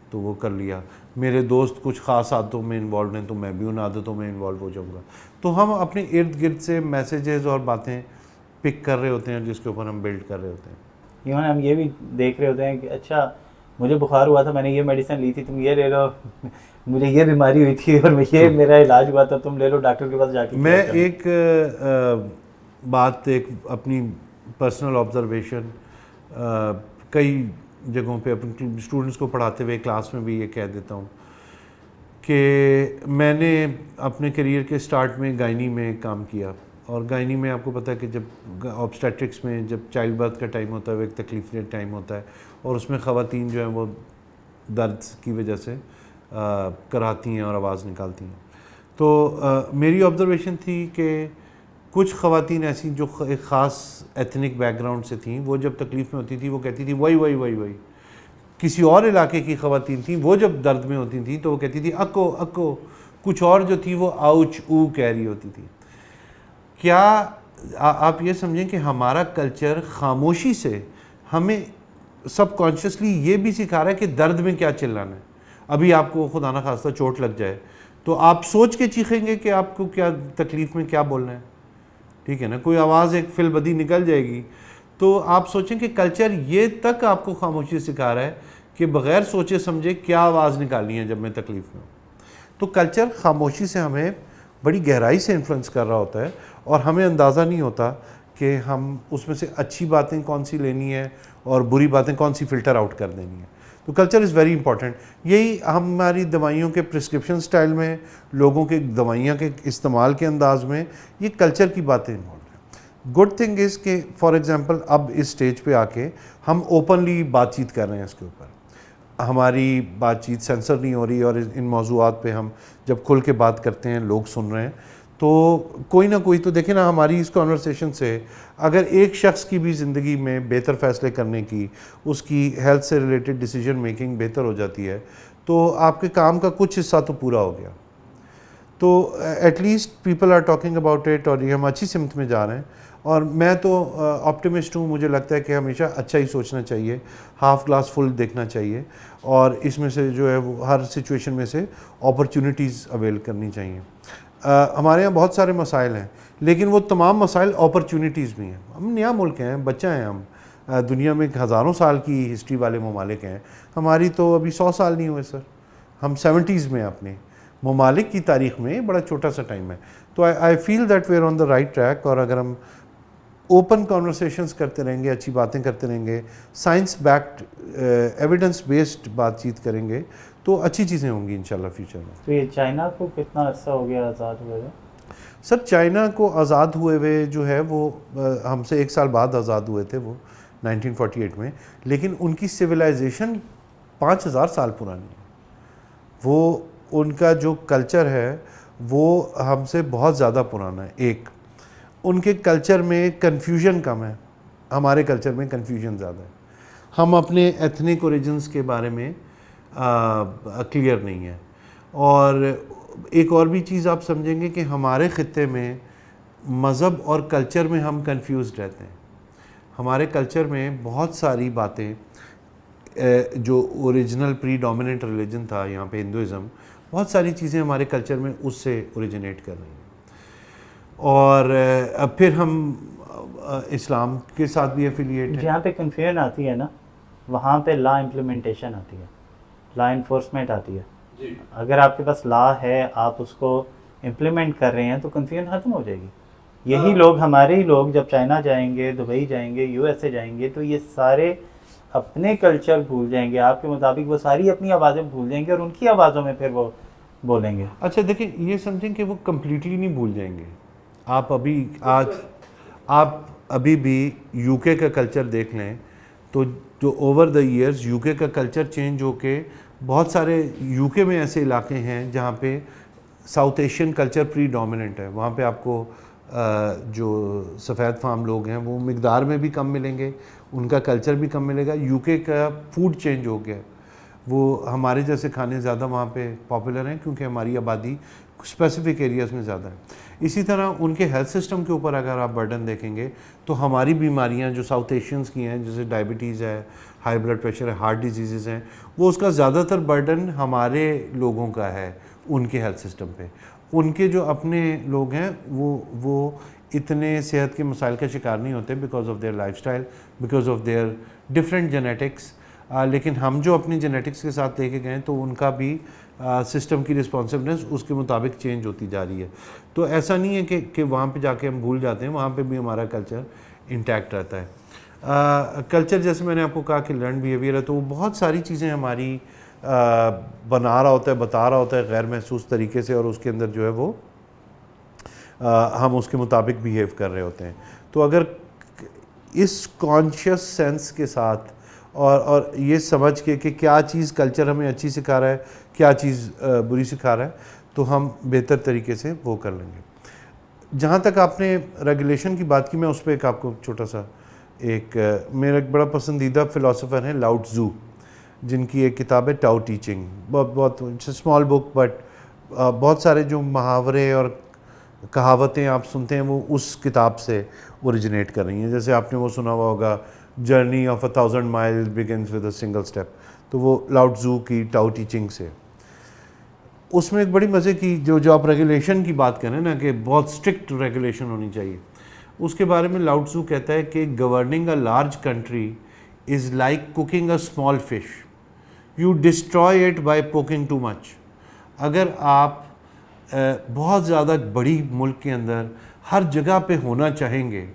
تو وہ کر لیا. میرے دوست کچھ خاص عادتوں میں انوالوڈ ہیں تو میں بھی ان عادتوں میں انوالو ہو جاؤں گا. تو ہم اپنے ارد گرد سے میسیجز اور باتیں پک کر رہے ہوتے ہیں جس کے اوپر ہم بلڈ کر رہے ہوتے ہیں. ایون ہم یہ بھی دیکھ رہے ہوتے ہیں کہ اچھا مجھے بخار ہوا تھا، میں نے یہ میڈیسن لی تھی، تم یہ لے لو. مجھے یہ بیماری ہوئی تھی اور یہ میرا علاج ہوا تھا، تم لے لو ڈاکٹر کے پاس جا کے. میں ایک بات، ایک اپنی پرسنل آبزرویشن کئی جگہوں پہ اپنے اسٹوڈنٹس کو پڑھاتے ہوئے کلاس میں بھی یہ کہہ دیتا ہوں کہ میں نے اپنے کیریئر کے سٹارٹ میں گائنی میں کام کیا. اور گائنی میں آپ کو پتہ ہے کہ جب آبسٹیٹرکس میں جب چائلڈ برتھ کا ٹائم ہوتا ہے وہ ایک تکلیف دہ ٹائم ہوتا ہے اور اس میں خواتین جو ہیں وہ درد کی وجہ سے کراتی ہیں اور آواز نکالتی ہیں. تو میری آبزرویشن تھی کہ کچھ خواتین ایسی جو ایک خاص ایتھنک بیک گراؤنڈ سے تھیں، وہ جب تکلیف میں ہوتی تھی وہ کہتی تھی وئی وئی وئی وئی. کسی اور علاقے کی خواتین تھیں، وہ جب درد میں ہوتی تھیں تو وہ کہتی تھی اکو اکو. کچھ اور جو تھی وہ آؤچ او کہہ رہی ہوتی تھی. کیا آپ یہ سمجھیں کہ ہمارا کلچر خاموشی سے ہمیں سب کانشیسلی یہ بھی سکھا رہا ہے کہ درد میں کیا چلانا ہے. ابھی آپ کو خدا نہ خواستہ چوٹ لگ جائے تو آپ سوچ کے چیخیں گے کہ آپ کو کیا تکلیف میں کیا بولنا ہے، ٹھیک ہے نا. کوئی آواز ایک فل بدی نکل جائے گی تو آپ سوچیں کہ کلچر یہ تک آپ کو خاموشی سکھا رہا ہے کہ بغیر سوچے سمجھے کیا آواز نکالنی ہے جب میں تکلیف میں ہوں. تو کلچر خاموشی سے ہمیں بڑی گہرائی سے انفلوئنس کر رہا ہوتا ہے اور ہمیں اندازہ نہیں ہوتا کہ ہم اس میں سے اچھی باتیں کون سی لینی ہے اور بری باتیں کون سی فلٹر آؤٹ کر دینی ہے. تو کلچر از ویری امپورٹنٹ. یہی ہماری دوائیوں کے پرسکرپشن سٹائل میں، لوگوں کے دوائیاں کے استعمال کے انداز میں یہ کلچر کی باتیں انوالوڈ ہیں. گڈ تھنگ از کہ فار ایگزامپل اب اس سٹیج پہ آ کے ہم اوپنلی بات چیت کر رہے ہیں اس کے اوپر. ہماری بات چیت سینسر نہیں ہو رہی اور ان موضوعات پہ ہم جب کھل کے بات کرتے ہیں لوگ سن رہے ہیں تو کوئی نہ کوئی تو دیکھیں نا ہماری اس کانورسیشن سے اگر ایک شخص کی بھی زندگی میں بہتر فیصلے کرنے کی، اس کی ہیلتھ سے ریلیٹڈ ڈیسیجن میکنگ بہتر ہو جاتی ہے تو آپ کے کام کا کچھ حصہ تو پورا ہو گیا. تو at least people are talking about it اور یہ ہم اچھی سمت میں جا رہے ہیں. اور میں تو آپٹیمسٹ ہوں. مجھے لگتا ہے کہ ہمیشہ اچھا ہی سوچنا چاہیے، ہاف گلاس فل دیکھنا چاہیے اور اس میں سے جو ہے وہ ہر سچویشن میں سے اپرچونیٹیز اویل کرنی چاہیے. ہمارے یہاں بہت سارے مسائل ہیں لیکن وہ تمام مسائل اپرچونیٹیز بھی ہیں. ہم نیا ملک ہیں، بچہ ہیں ہم. دنیا میں ہزاروں سال کی ہسٹری والے ممالک ہیں، ہماری تو ابھی 100 سال نہیں ہوئے سر. ہم 70s میں اپنے ممالک کی تاریخ میں بڑا چھوٹا سا ٹائم ہے. تو I feel that we are on the right track. اور اگر ہم اوپن کانورسیشنز کرتے رہیں گے، اچھی باتیں کرتے رہیں گے، سائنس بیکڈ ایویڈنس بیسڈ بات چیت کریں گے تو اچھی چیزیں ہوں گی انشاءاللہ فیوچر میں. تو یہ چائنا کو کتنا عرصہ ہو گیا آزاد ہوئے؟ سر چائنا کو آزاد ہوئے ہوئے جو ہے وہ ہم سے 1 سال بعد آزاد ہوئے تھے وہ 1948 میں. لیکن ان کی سویلائزیشن 5000 سال پرانی ہے. وہ ان کا جو کلچر ہے وہ ہم سے بہت زیادہ پرانا ہے. ایک ان کے کلچر میں کنفیوژن کم ہے، ہمارے کلچر میں کنفیوژن زیادہ ہے. ہم اپنے ایتھنک اوریجنس کے بارے میں کلیئر نہیں ہے. اور ایک اور بھی چیز آپ سمجھیں گے کہ ہمارے خطے میں مذہب اور کلچر میں ہم کنفیوزڈ رہتے ہیں. ہمارے کلچر میں بہت ساری باتیں جو اوریجنل پری ڈومیننٹ ریلیجن تھا یہاں پہ ہندوازم، بہت ساری چیزیں ہمارے کلچر میں اس سے اوریجنیٹ کر رہی ہیں. اور پھر ہم اسلام کے ساتھ بھی ایفیلیٹ ہیں. جہاں پہ کنفیوژن آتی ہے نا وہاں پہ لا امپلیمنٹیشن آتی ہے، لا انفورسمنٹ آتی ہے. اگر آپ کے پاس لا ہے, آپ اس کو امپلیمنٹ کر رہے ہیں, تو کنفیوژن ختم ہو جائے گی. یہی لوگ, ہمارے ہی لوگ جب چائنا جائیں گے, دبئی جائیں گے, یو ایس اے جائیں گے, تو یہ سارے اپنے کلچر بھول جائیں گے. آپ کے مطابق وہ ساری اپنی آوازیں بھول جائیں گے, اور ان کی آوازوں میں پھر وہ بولیں گے. اچھا دیکھیں, یہ سمجھیں کہ وہ کمپلیٹلی نہیں بھول جائیں گے. آپ ابھی بھی یو کے کا کلچر دیکھ لیں تو جو اوور دا ایئرز یو کے کا کلچر چینج ہو کے بہت سارے یو کے میں ایسے علاقے ہیں جہاں پہ ساؤتھ ایشین کلچر پری ڈومیننٹ ہے. وہاں پہ آپ کو جو سفید فام لوگ ہیں وہ مقدار میں بھی کم ملیں گے, ان کا کلچر بھی کم ملے گا. یو کے کا فوڈ چینج ہو گیا, وہ ہمارے جیسے کھانے زیادہ وہاں پہ پاپولر ہیں کیونکہ ہماری آبادی اسپیسیفک ایریاز میں زیادہ ہے. اسی طرح ان کے ہیلتھ سسٹم کے اوپر اگر آپ برڈن دیکھیں گے تو ہماری بیماریاں جو ساؤتھ ایشینز کی ہیں, جیسے ڈائبٹیز ہے, ہائی بلڈ پریشر ہے, ہارٹ ڈیزیزز ہیں, وہ اس کا زیادہ تر برڈن ہمارے لوگوں کا ہے ان کے ہیلتھ سسٹم پہ. ان کے جو اپنے لوگ ہیں وہ اتنے صحت کے مسائل کا شکار نہیں ہوتے because of their lifestyle, because of their different genetics. لیکن ہم جو اپنی جینیٹکس کے ساتھ لے کے گئے تو ان کا بھی سسٹم کی رسپانسونیس اس کے مطابق چینج ہوتی جا رہی ہے. تو ایسا نہیں ہے کہ وہاں پہ جا کے ہم بھول جاتے ہیں, وہاں پہ بھی ہمارا کلچر انٹیکٹ رہتا ہے. کلچر جیسے میں نے آپ کو کہا کہ لرن بیہیویئر ہے, تو وہ بہت ساری چیزیں ہماری بنا رہا ہوتا ہے, بتا رہا ہوتا ہے غیر محسوس طریقے سے, اور اس کے اندر جو ہے وہ ہم اس کے مطابق بیہیو کر رہے ہوتے ہیں. تو اگر اس کانشیس سینس کے ساتھ اور یہ سمجھ کے کہ کیا چیز کلچر ہمیں اچھی سکھا رہا ہے, کیا چیز بری سکھا رہا ہے, تو ہم بہتر طریقے سے وہ کر لیں گے. جہاں تک آپ نے ریگولیشن کی بات کی, میں اس پہ ایک آپ کو چھوٹا سا میرا ایک بڑا پسندیدہ فلاسفر ہیں لاؤ ٹزو, جن کی ایک کتاب ہے ٹاؤ ٹیچنگ. بہت اسمال بک, بٹ بہت سارے جو محاورے اور کہاوتیں آپ سنتے ہیں وہ اس کتاب سے اوریجنیٹ کر رہی ہیں. جیسے آپ نے وہ سنا ہوا ہوگا, جرنی آف 1000 مائل begins with a single step, تو وہ لاؤ ٹزو کی ٹاؤ ٹیچنگ سے. اس میں ایک بڑی مزے کی جو آپ ریگولیشن کی بات کریں نا, کہ بہت اسٹرکٹ ریگولیشن ہونی چاہیے, اس کے بارے میں لاؤ ٹزو کہتا ہے کہ governing a large country is like cooking a small fish, you destroy it by poking too much. اگر آپ بہت زیادہ بڑی ملک کے اندر ہر جگہ پہ ہونا چاہیں گے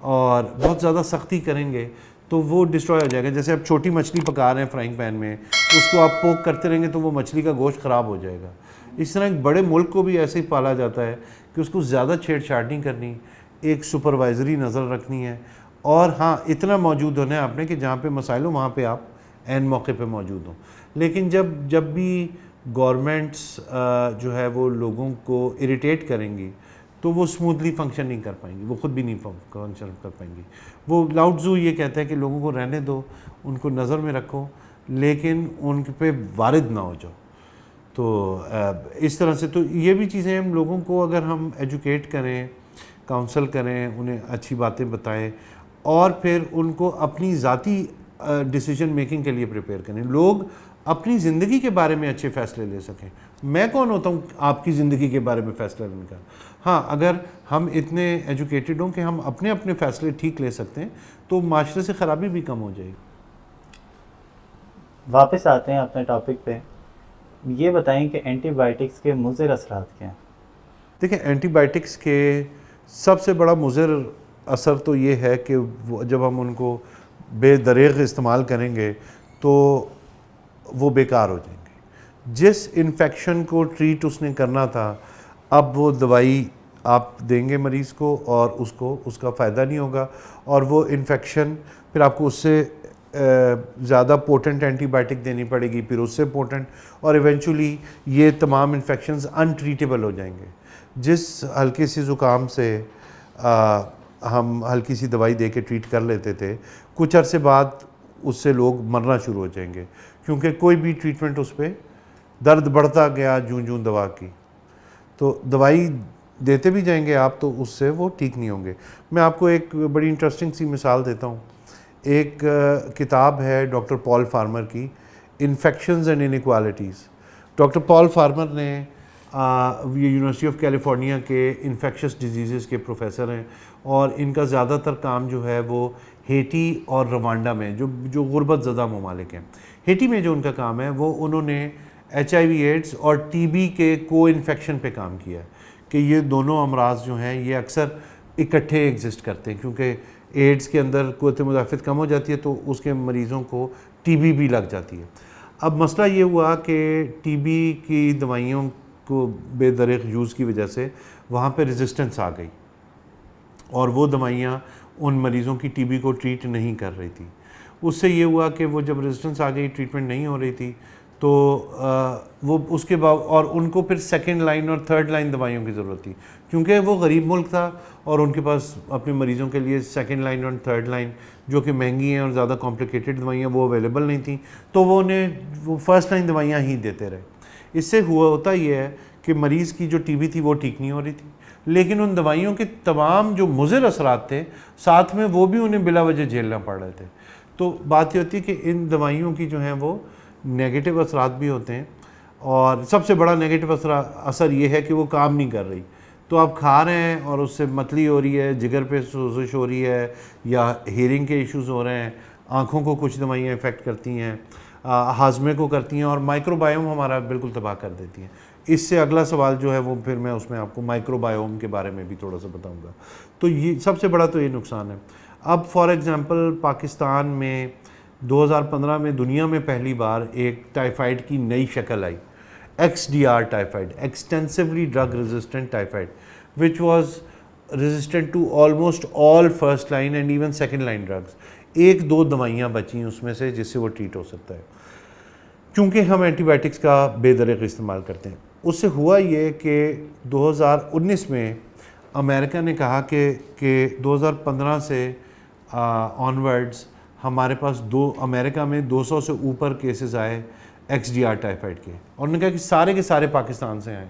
اور بہت زیادہ سختی کریں گے تو وہ ڈسٹرائے ہو جائے گا. جیسے آپ چھوٹی مچھلی پکا رہے ہیں فرائنگ پین میں, اس کو آپ پوک کرتے رہیں گے تو وہ مچھلی کا گوشت خراب ہو جائے گا. اس طرح ایک بڑے ملک کو بھی ایسے ہی پالا جاتا ہے کہ اس کو زیادہ چھیڑ چھاڑ نہیں کرنی, ایک سپروائزری نظر رکھنی ہے, اور ہاں اتنا موجود ہونا ہے آپ نے کہ جہاں پہ مسائل ہوں وہاں پہ آپ عین موقع پہ موجود ہوں. لیکن جب بھی گورنمنٹس جو ہے وہ لوگوں کو اریٹیٹ کریں گی تو وہ اسموتھلی فنکشن نہیں کر پائیں گی, وہ خود بھی نہیں فنکشن کر پائیں گی. وہ لاؤ ٹزو یہ کہتا ہے کہ لوگوں کو رہنے دو, ان کو نظر میں رکھو, لیکن ان پہ وارد نہ ہو جاؤ. تو اس طرح سے تو یہ بھی چیزیں ہم لوگوں کو اگر ہم ایجوکیٹ کریں, کاؤنسل کریں, انہیں اچھی باتیں بتائیں, اور پھر ان کو اپنی ذاتی ڈیسیجن میکنگ کے لیے پریپیئر کریں, لوگ اپنی زندگی کے بارے میں اچھے فیصلے لے سکیں. میں کون ہوتا ہوں آپ کی زندگی کے بارے میں فیصلہ لینے کا؟ ہاں, اگر ہم اتنے ایجوکیٹڈ ہوں کہ ہم اپنے فیصلے ٹھیک لے سکتے ہیں تو معاشرے سے خرابی بھی کم ہو جائے گی. واپس آتے ہیں اپنے ٹاپک پہ. یہ بتائیں کہ اینٹی بائیوٹکس کے مضر اثرات کیا ہیں؟ دیکھیں, اینٹی بائیوٹکس کے سب سے بڑا مضر اثر تو یہ ہے کہ جب ہم ان کو بے دریغ استعمال کریں گے تو وہ بیکار ہو جائیں گے. جس انفیکشن کو ٹریٹ اس نے کرنا تھا, اب وہ دوائی آپ دیں گے مریض کو اور اس کا فائدہ نہیں ہوگا, اور وہ انفیکشن پھر آپ کو اس سے زیادہ پوٹنٹ اینٹی بائیوٹک دینی پڑے گی, پھر اس سے پوٹنٹ, اور ایونچولی یہ تمام انفیکشنز انٹریٹیبل ہو جائیں گے. جس ہلکے سی زکام سے ہم ہلکی سی دوائی دے کے ٹریٹ کر لیتے تھے, کچھ عرصے بعد اس سے لوگ مرنا شروع ہو جائیں گے, کیونکہ کوئی بھی ٹریٹمنٹ اس پہ درد بڑھتا گیا جوں دوا کی. تو دوائی دیتے بھی جائیں گے آپ تو اس سے وہ ٹھیک نہیں ہوں گے. میں آپ کو ایک بڑی انٹرسٹنگ سی مثال دیتا ہوں. ایک کتاب ہے ڈاکٹر پال فارمر کی, infections and inequalities. Doctor Paul Farmer نے یونیورسٹی آف کیلیفورنیا کے انفیکشس ڈیزیزز کے پروفیسر ہیں, اور ان کا زیادہ تر کام جو ہے وہ ہیٹی اور روانڈا میں جو غربت زدہ ممالک ہیں. ہیٹی میں جو ان کا کام ہے وہ انہوں نے HIV ایڈز اور TB کے کو انفیکشن پہ کام کیا ہے کہ یہ دونوں امراض جو ہیں یہ اکثر اکٹھے ایگزسٹ کرتے ہیں، کیونکہ ایڈز کے اندر قوت مدافعت کم ہو جاتی ہے تو اس کے مریضوں کو TB بھی لگ جاتی ہے۔ اب مسئلہ یہ ہوا کہ TB کی دوائیوں کو بے دریغ یوز کی وجہ سے وہاں پہ ریزسٹنس آ گئی، اور وہ دوائیاں ان مریضوں کی TB کو ٹریٹ نہیں کر رہی تھی۔ اس سے یہ ہوا کہ وہ جب ریزسٹنس آ گئی، ٹریٹمنٹ نہیں ہو رہی تھی، تو وہ اس کے بعد اور ان کو پھر سیکنڈ لائن اور تھرڈ لائن دوائیوں کی ضرورت تھی، کیونکہ وہ غریب ملک تھا اور ان کے پاس اپنے مریضوں کے لیے سیکنڈ لائن اور تھرڈ لائن جو کہ مہنگی ہیں اور زیادہ کمپلیکیٹڈ دوائیاں وہ اویلیبل نہیں تھیں، تو وہ انہیں وہ فرسٹ لائن دوائیاں ہی دیتے رہے۔ اس سے ہوتا یہ ہے کہ مریض کی جو TB تھی وہ ٹھیک نہیں ہو رہی تھی، لیکن ان دوائیوں کے تمام جو مضر اثرات تھے ساتھ میں وہ بھی انہیں بلا وجہ جھیلنا پڑ رہے تھے۔ تو بات یہ ہوتی ہے کہ ان دوائیوں کی جو ہیں وہ نیگیٹو اثرات بھی ہوتے ہیں، اور سب سے بڑا نیگیٹو اثر یہ ہے کہ وہ کام نہیں کر رہی۔ تو آپ کھا رہے ہیں اور اس سے متلی ہو رہی ہے، جگر پہ سوزش ہو رہی ہے، یا ہیئرنگ کے ایشوز ہو رہے ہیں، آنکھوں کو کچھ دوائیاں افیکٹ کرتی ہیں، ہاضمے کو کرتی ہیں، اور مائکرو بائیوم ہمارا بالکل تباہ کر دیتی ہیں۔ اس سے اگلا سوال جو ہے وہ پھر میں اس میں آپ کو مائکرو بائیوم کے بارے میں بھی تھوڑا سا بتاؤں گا۔ تو یہ سب سے بڑا تو یہ نقصان ہے۔ اب فار ایگزامپل پاکستان میں 2015 میں دنیا میں پہلی بار ایک ٹائیفائڈ کی نئی شکل آئی، XDR typhoid, extensively drug resistant typhoid, which was resistant to almost all first line and even second line drugs. ایک دو دوائیاں بچیں اس میں سے جس سے وہ ٹریٹ ہو سکتا ہے، کیونکہ ہم اینٹی بائیوٹکس کا بے دریغ استعمال کرتے ہیں۔ اس سے ہوا یہ کہ 2019 میں امریکہ نے کہا کہ 2015 سے آنورڈز ہمارے پاس امریکہ میں 200 سے اوپر کیسز آئے XDR ٹائیفائڈ کے، اور انہوں نے کہا کہ کے سارے پاکستان سے آئے،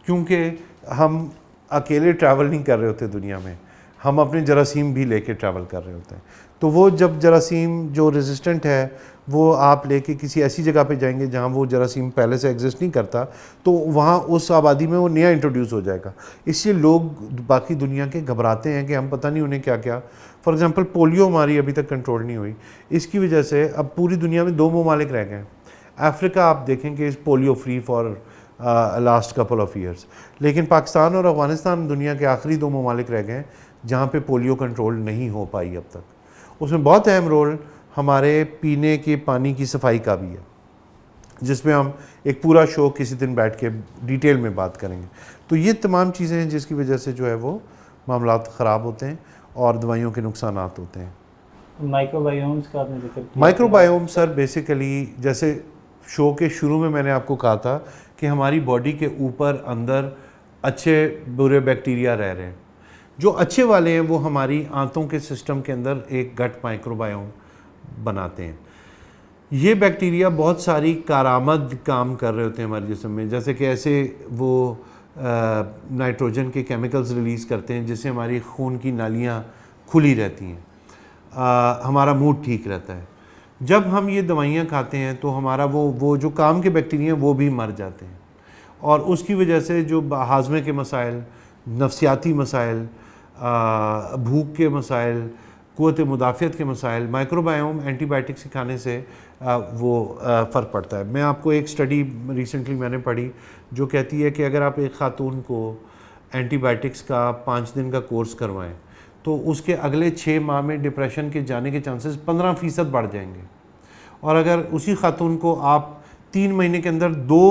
کیونکہ ہم اکیلے ٹریول نہیں کر رہے ہوتے دنیا میں، ہم اپنے جراثیم بھی لے کے ٹریول کر رہے ہوتے ہیں۔ تو وہ جب جراثیم جو ریزسٹنٹ ہے وہ آپ لے کے کسی ایسی جگہ پہ جائیں گے جہاں وہ جراثیم پہلے سے ایگزسٹ نہیں کرتا، تو وہاں اس آبادی میں وہ نیا انٹروڈیوس ہو جائے گا۔ اس لیے لوگ باقی دنیا کے گھبراتے ہیں کہ ہم پتہ نہیں انہیں کیا کیا، فار ایگزامپل پولیو ہماری ابھی تک کنٹرول نہیں ہوئی، اس کی وجہ سے اب پوری دنیا میں 2 ممالک رہ گئے ہیں۔ افریقہ آپ دیکھیں کہ اس polio free for last couple of years, لیکن پاکستان اور افغانستان دنیا کے آخری 2 ممالک رہ گئے ہیں جہاں پہ پولیو کنٹرول نہیں ہو پائی اب تک۔ اس میں بہت اہم رول ہمارے پینے کے پانی کی صفائی کا بھی ہے، جس میں ہم ایک پورا شو کسی دن بیٹھ کے ڈیٹیل میں بات کریں گے۔ تو یہ تمام چیزیں ہیں جس کی وجہ سے جو ہے وہ معاملات خراب ہوتے ہیں اور دوائیوں کے نقصانات ہوتے ہیں۔ مائکرو بائیومز کا آپ نے ذکر کیا۔ مائکرو بائیوم سر بیسیکلی جیسے شو کے شروع میں نے آپ کو کہا تھا کہ ہماری باڈی کے اوپر اندر اچھے برے بیکٹیریا رہ رہے ہیں، جو اچھے والے ہیں وہ ہماری آنتوں کے سسٹم کے اندر ایک گٹ مائکرو بائیوم بناتے ہیں۔ یہ بیکٹیریا بہت ساری کارآمد کام کر رہے ہوتے ہیں ہمارے جسم میں، جیسے کہ ایسے وہ نائٹروجن کے کیمیکلز ریلیز کرتے ہیں جس سے ہماری خون کی نالیاں کھلی رہتی ہیں، ہمارا موڈ ٹھیک رہتا ہے۔ جب ہم یہ دوائیاں کھاتے ہیں تو ہمارا وہ جو کام کے بیکٹیریا ہیں وہ بھی مر جاتے ہیں، اور اس کی وجہ سے جو ہاضمے کے مسائل، نفسیاتی مسائل، بھوک کے مسائل، قوت مدافعت کے مسائل، مائکرو بائیوم اینٹی بائیوٹکس کھانے سے وہ فرق پڑتا ہے۔ میں آپ کو ایک اسٹڈی ریسنٹلی میں نے پڑھی جو کہتی ہے کہ اگر آپ ایک خاتون کو اینٹی بائیوٹکس کا 5 دن کا کورس کروائیں تو اس کے اگلے 6 ماہ میں ڈپریشن کے جانے کے چانسز 15% بڑھ جائیں گے، اور اگر اسی خاتون کو آپ 3 مہینے کے اندر 2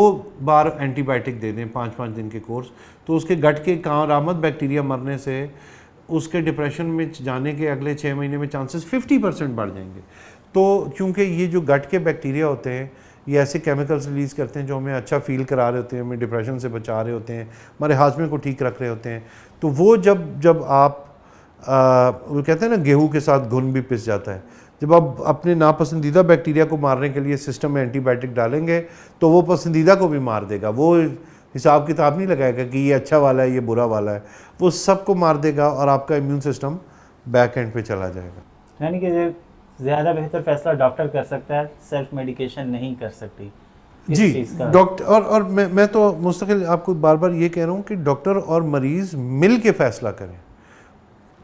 بار اینٹی بائیوٹک دے دیں 5 دن کے کورس، تو اس کے گٹ کے کارآمد بیکٹیریا مرنے سے اس کے ڈپریشن میں جانے کے اگلے 6 مہینے میں چانسز 50% بڑھ جائیں گے۔ تو کیونکہ یہ جو گٹ کے بیکٹیریا ہوتے ہیں یہ ایسے کیمیکلز ریلیز کرتے ہیں جو ہمیں اچھا فیل کرا رہے ہوتے ہیں، ہمیں ڈپریشن سے بچا رہے ہوتے ہیں، ہمارے ہاضمے کو ٹھیک رکھ رہے ہوتے ہیں۔ تو وہ جب آپ وہ کہتے ہیں نا گیہوں کے ساتھ گھن بھی پس جاتا ہے، جب آپ اپنے ناپسندیدہ بیکٹیریا کو مارنے کے لیے سسٹم میں اینٹی بائیوٹک ڈالیں گے تو وہ پسندیدہ کو بھی مار دے گا، وہ حساب کتاب نہیں لگائے گا کہ یہ اچھا والا ہے یہ برا والا ہے، وہ سب کو مار دے گا اور آپ کا امیون سسٹم بیک اینڈ پہ چلا جائے گا۔ یعنی کہ زیادہ بہتر فیصلہ ڈاکٹر کر سکتا ہے، سیلف میڈیکیشن نہیں کر سکتی جی ڈاکٹر، اور میں تو مستقل آپ کو بار بار یہ کہہ رہا ہوں کہ ڈاکٹر اور مریض مل کے فیصلہ کریں،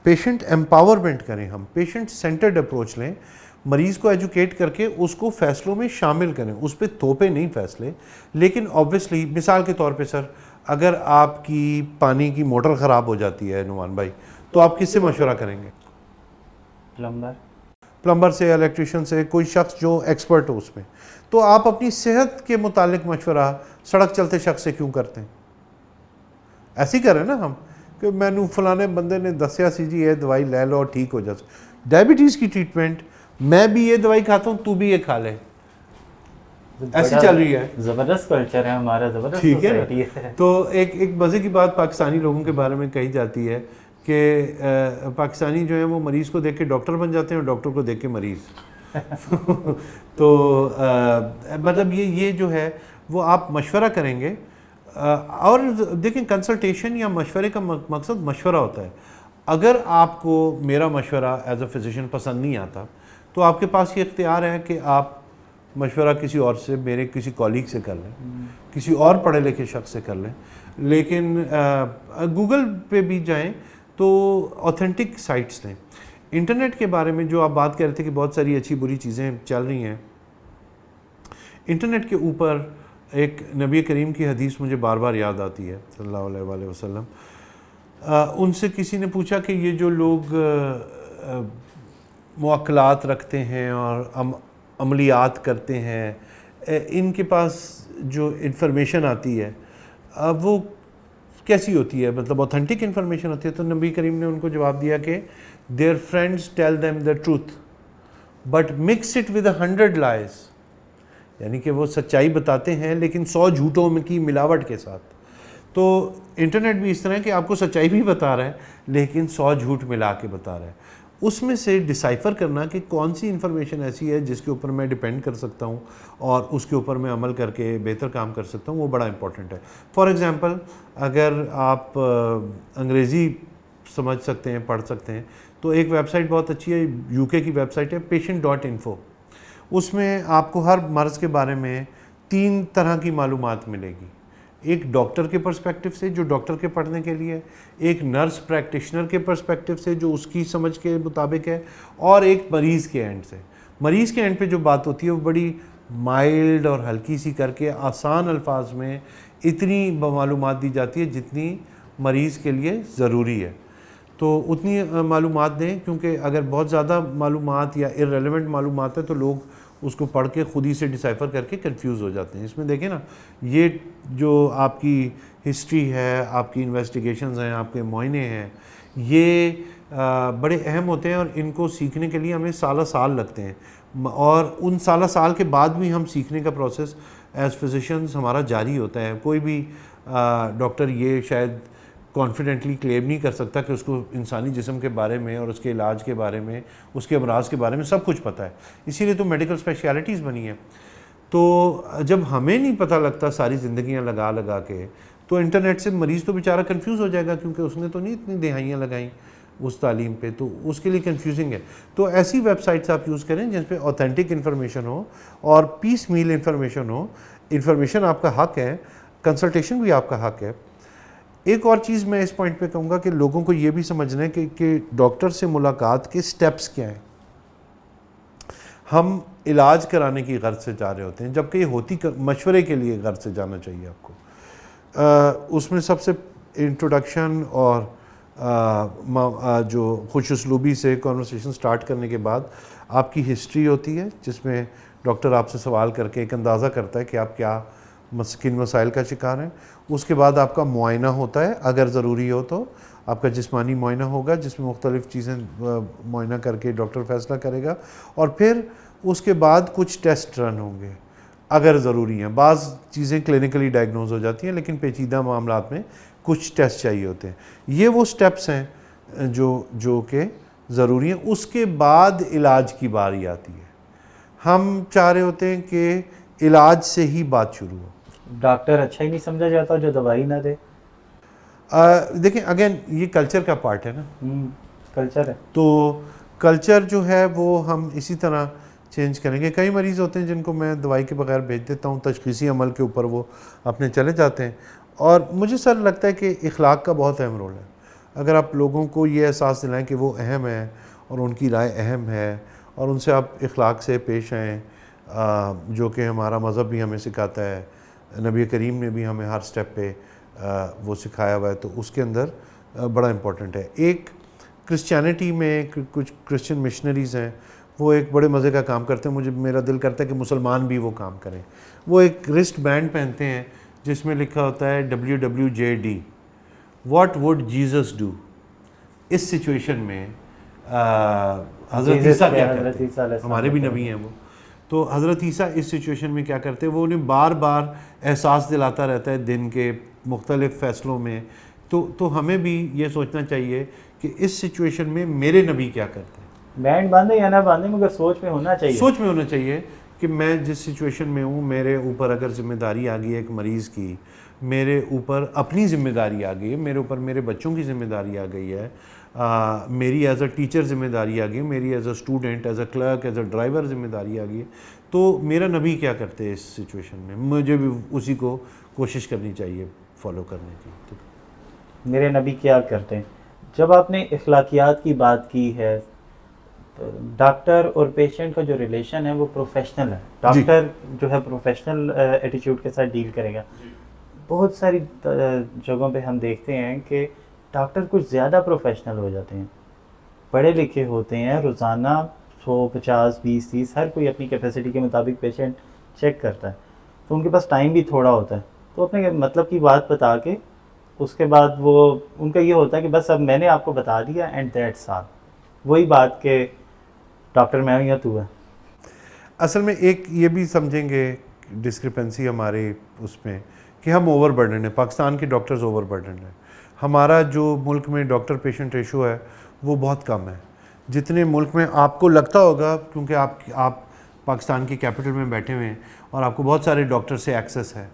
پیشنٹ ایمپاورمنٹ کریں، ہم پیشنٹ سینٹرڈ اپروچ لیں۔ مریض کو ایجوکیٹ کر کے اس کو فیصلوں میں شامل کریں, اس پہ تھوپے نہیں فیصلے. لیکن آبویسلی مثال کے طور پہ سر, اگر آپ کی پانی کی موٹر خراب ہو جاتی ہے نعمان بھائی, تو آپ کس سے مشورہ کریں گے؟ پلمبر سے, الیکٹریشین سے, کوئی شخص جو ایکسپرٹ ہو اس میں. تو آپ اپنی صحت کے متعلق مشورہ سڑک چلتے شخص سے کیوں کرتے ہیں؟ ایسے ہی کریں نا ہم, کہ میں نے فلانے بندے نے دسیا سی جی یہ دوائی لے لو اور ٹھیک ہو جائے. ڈائبٹیز کی ٹریٹمنٹ, میں بھی یہ دوائی کھاتا ہوں, تو بھی یہ کھا لے, ایسی چل رہی ہے. زبردست کلچر ہے ہمارا, زبردست ٹھیک سوسائٹی ہے. تو ایک مزے کی بات پاکستانی لوگوں کے بارے میں کہی جاتی ہے کہ پاکستانی جو ہیں وہ مریض کو دیکھ کے ڈاکٹر بن جاتے ہیں اور ڈاکٹر کو دیکھ کے مریض. تو مطلب یہ جو ہے وہ آپ مشورہ کریں گے. اور دیکھیں کنسلٹیشن یا مشورے کا مقصد مشورہ ہوتا ہے. اگر آپ کو میرا مشورہ ایز اے فزیشین پسند نہیں آتا تو آپ کے پاس یہ اختیار ہے کہ آپ مشورہ کسی اور سے, میرے کسی کولیگ سے کر لیں, کسی اور پڑھے لکھے شخص سے کر لیں. لیکن گوگل پہ بھی جائیں تو اوتھینٹک سائٹس لیں. انٹرنیٹ کے بارے میں جو آپ بات کر رہے تھے کہ بہت ساری اچھی بری چیزیں چل رہی ہیں, انٹرنیٹ کے اوپر ایک نبی کریم کی حدیث مجھے بار بار یاد آتی ہے صلی اللہ علیہ وآلہ وسلم. ان سے کسی نے پوچھا کہ یہ جو لوگ موکلات رکھتے ہیں اور عملیات کرتے ہیں, ان کے پاس جو انفارمیشن آتی ہے وہ کیسی ہوتی ہے, مطلب اوتھینٹک انفارمیشن ہوتی ہے؟ تو نبی کریم نے ان کو جواب دیا کہ their friends tell them the truth but mix it with 100 lies. یعنی کہ وہ سچائی بتاتے ہیں لیکن 100 جھوٹوں کی ملاوٹ کے ساتھ. تو انٹرنیٹ بھی اس طرح ہے کہ آپ کو سچائی بھی بتا رہا ہے لیکن 100 جھوٹ ملا کے بتا رہا ہے. اس میں سے ڈیسائفر کرنا کہ کون سی انفارمیشن ایسی ہے جس کے اوپر میں ڈیپینڈ کر سکتا ہوں اور اس کے اوپر میں عمل کر کے بہتر کام کر سکتا ہوں, وہ بڑا امپورٹنٹ ہے. فار ایگزامپل اگر آپ انگریزی سمجھ سکتے ہیں, پڑھ سکتے ہیں, تو ایک ویب سائٹ بہت اچھی ہے, یو کے کی ویب سائٹ ہے patient.info. اس میں آپ کو ہر مرض کے بارے میں 3 طرح کی معلومات ملے گی. ایک ڈاکٹر کے پرسپیکٹو سے جو ڈاکٹر کے پڑھنے کے لیے, ایک نرس پریکٹیشنر کے پرسپیکٹو سے جو اس کی سمجھ کے مطابق ہے, اور ایک مریض کے اینڈ سے. مریض کے اینڈ پہ جو بات ہوتی ہے وہ بڑی مائلڈ اور ہلکی سی کر کے آسان الفاظ میں اتنی معلومات دی جاتی ہے جتنی مریض کے لیے ضروری ہے. تو اتنی معلومات دیں, کیونکہ اگر بہت زیادہ معلومات یا ارریلیونٹ معلومات ہے تو لوگ اس کو پڑھ کے خود ہی سے ڈیسائفر کر کے کنفیوز ہو جاتے ہیں. اس میں دیکھیں نا, یہ جو آپ کی ہسٹری ہے, آپ کی انویسٹیگیشنز ہیں, آپ کے معائنے ہیں, یہ بڑے اہم ہوتے ہیں اور ان کو سیکھنے کے لیے ہمیں سالہ سال لگتے ہیں. اور ان سالہ سال کے بعد بھی ہم سیکھنے کا پروسیس ایز فزیشنز ہمارا جاری ہوتا ہے. کوئی بھی ڈاکٹر یہ شاید کانفیڈنٹلی کلیم نہیں کر سکتا کہ اس کو انسانی جسم کے بارے میں اور اس کے علاج کے بارے میں, اس کے امراض کے بارے میں سب کچھ پتہ ہے. اسی لیے تو میڈیکل اسپیشلٹیز بنی ہیں. تو جب ہمیں نہیں پتہ لگتا ساری زندگیاں لگا لگا کے, تو انٹرنیٹ سے مریض تو بیچارہ کنفیوز ہو جائے گا, کیونکہ اس نے تو نہیں اتنی دہائیاں لگائیں اس تعلیم پہ, تو اس کے لیے کنفیوزنگ ہے. تو ایسی ویب سائٹس آپ یوز کریں جس پہ اوتھینٹک انفارمیشن ہو اور پیس میل انفارمیشن ہو. انفارمیشن آپ کا حق ہے, کنسلٹیشن بھی آپ کا حق ہے. ایک اور چیز میں اس پوائنٹ پہ کہوں گا کہ لوگوں کو یہ بھی سمجھنا ہے کہ ڈاکٹر سے ملاقات کے سٹیپس کیا ہیں. ہم علاج کرانے کی غرض سے جا رہے ہوتے ہیں, جبکہ یہ ہوتی مشورے کے لیے غرض سے جانا چاہیے آپ کو. اس میں سب سے انٹروڈکشن اور جو خوش اسلوبی سے کانورسیشن سٹارٹ کرنے کے بعد آپ کی ہسٹری ہوتی ہے, جس میں ڈاکٹر آپ سے سوال کر کے ایک اندازہ کرتا ہے کہ آپ کیا کن مسائل کا شکار ہیں. اس کے بعد آپ کا معائنہ ہوتا ہے, اگر ضروری ہو تو آپ کا جسمانی معائنہ ہوگا جس میں مختلف چیزیں معائنہ کر کے ڈاکٹر فیصلہ کرے گا. اور پھر اس کے بعد کچھ ٹیسٹ رن ہوں گے اگر ضروری ہیں. بعض چیزیں کلینکلی ڈائگنوز ہو جاتی ہیں لیکن پیچیدہ معاملات میں کچھ ٹیسٹ چاہیے ہوتے ہیں. یہ وہ سٹیپس ہیں جو کہ ضروری ہیں. اس کے بعد علاج کی باری آتی ہے. ہم چاہ رہے ہوتے ہیں کہ علاج سے ہی بات شروع ہو. ڈاکٹر اچھا ہی نہیں سمجھا جاتا جو دوائی نہ دے. دیکھیں اگین یہ کلچر کا پارٹ ہے نا, کلچر ہے. تو کلچر جو ہے وہ ہم اسی طرح چینج کریں گے. کئی مریض ہوتے ہیں جن کو میں دوائی کے بغیر بھیج دیتا ہوں, تشخیصی عمل کے اوپر وہ اپنے چلے جاتے ہیں. اور مجھے سر لگتا ہے کہ اخلاق کا بہت اہم رول ہے. اگر آپ لوگوں کو یہ احساس دلائیں کہ وہ اہم ہے اور ان کی رائے اہم ہے اور ان سے آپ اخلاق سے پیش آئیں، جو کہ ہمارا مذہب بھی ہمیں سکھاتا ہے، نبی کریم نے بھی ہمیں ہر سٹیپ پہ وہ سکھایا ہوا ہے، تو اس کے اندر بڑا امپورٹنٹ ہے۔ ایک کرسچینٹی میں کچھ کرسچن مشنریز ہیں، وہ ایک بڑے مزے کا کام کرتے ہیں، میرا دل کرتا ہے کہ مسلمان بھی وہ کام کریں۔ وہ ایک رسٹ بینڈ پہنتے ہیں جس میں لکھا ہوتا ہے WWJD، what would Jesus do. اس سچویشن میں حضرت عیسیٰ کیا کرتے ہیں، ہمارے بھی نبی ہیں وہ، تو حضرت عیسیٰ اس سچویشن میں کیا کرتے ہیں، وہ انہیں بار بار احساس دلاتا رہتا ہے دن کے مختلف فیصلوں میں۔ تو ہمیں بھی یہ سوچنا چاہیے کہ اس سچویشن میں میرے نبی کیا کرتے ہیں۔ بینڈ باندھے یا نہ باندھے مگر سوچ میں ہونا چاہیے، سوچ میں ہونا چاہیے کہ میں جس سچویشن میں ہوں، میرے اوپر اگر ذمہ داری آ گئی ہے ایک مریض کی، میرے اوپر اپنی ذمہ داری آ گئی ہے، میرے اوپر میرے بچوں کی ذمہ داری آ گئی ہے، میری ایز اے ٹیچر ذمہ داری آ گئی ہے، میری as a student, as a clerk, as a driver ذمہ داری آ گئی ہے، تو میرا نبی کیا کرتے ہیں اس سچویشن میں، مجھے بھی اسی کو کوشش کرنی چاہیے فالو کرنے کی۔ تو میرے نبی کیا کرتے ہیں۔ جب آپ نے اخلاقیات کی بات کی ہے، ڈاکٹر اور پیشنٹ کا جو ریلیشن ہے وہ پروفیشنل ہے، ڈاکٹر جو ہے پروفیشنل ایٹیچیوڈ کے ساتھ ڈیل کرے گا۔ بہت ساری جگہوں پہ ہم دیکھتے ہیں کہ ڈاکٹر کچھ زیادہ پروفیشنل ہو جاتے ہیں، پڑھے لکھے ہوتے ہیں، روزانہ 100 50 20 30 ہر کوئی اپنی کیپیسٹی کے مطابق پیشنٹ چیک کرتا ہے، تو ان کے پاس ٹائم بھی تھوڑا ہوتا ہے، تو اپنے مطلب کی بات بتا کے اس کے بعد وہ ان کا یہ ہوتا ہے کہ بس اب میں نے آپ کو بتا دیا اینڈ دیٹس آل، وہی بات کہ ڈاکٹر میں ہوں یا تو ہے۔ اصل میں ایک یہ بھی سمجھیں گے ڈسکرپنسی ہمارے اس میں کہ ہم اوور برڈن ہیں، پاکستان کے ڈاکٹرز اوور برڈن ہیں۔ ہمارا جو ملک میں ڈاکٹر پیشنٹ ریشو ہے وہ بہت کم ہے، جتنے ملک میں آپ کو لگتا ہوگا، کیونکہ آپ پاکستان کی کیپٹل میں بیٹھے ہوئے ہیں اور آپ کو بہت سارے ڈاکٹر سے ایکسیس ہے،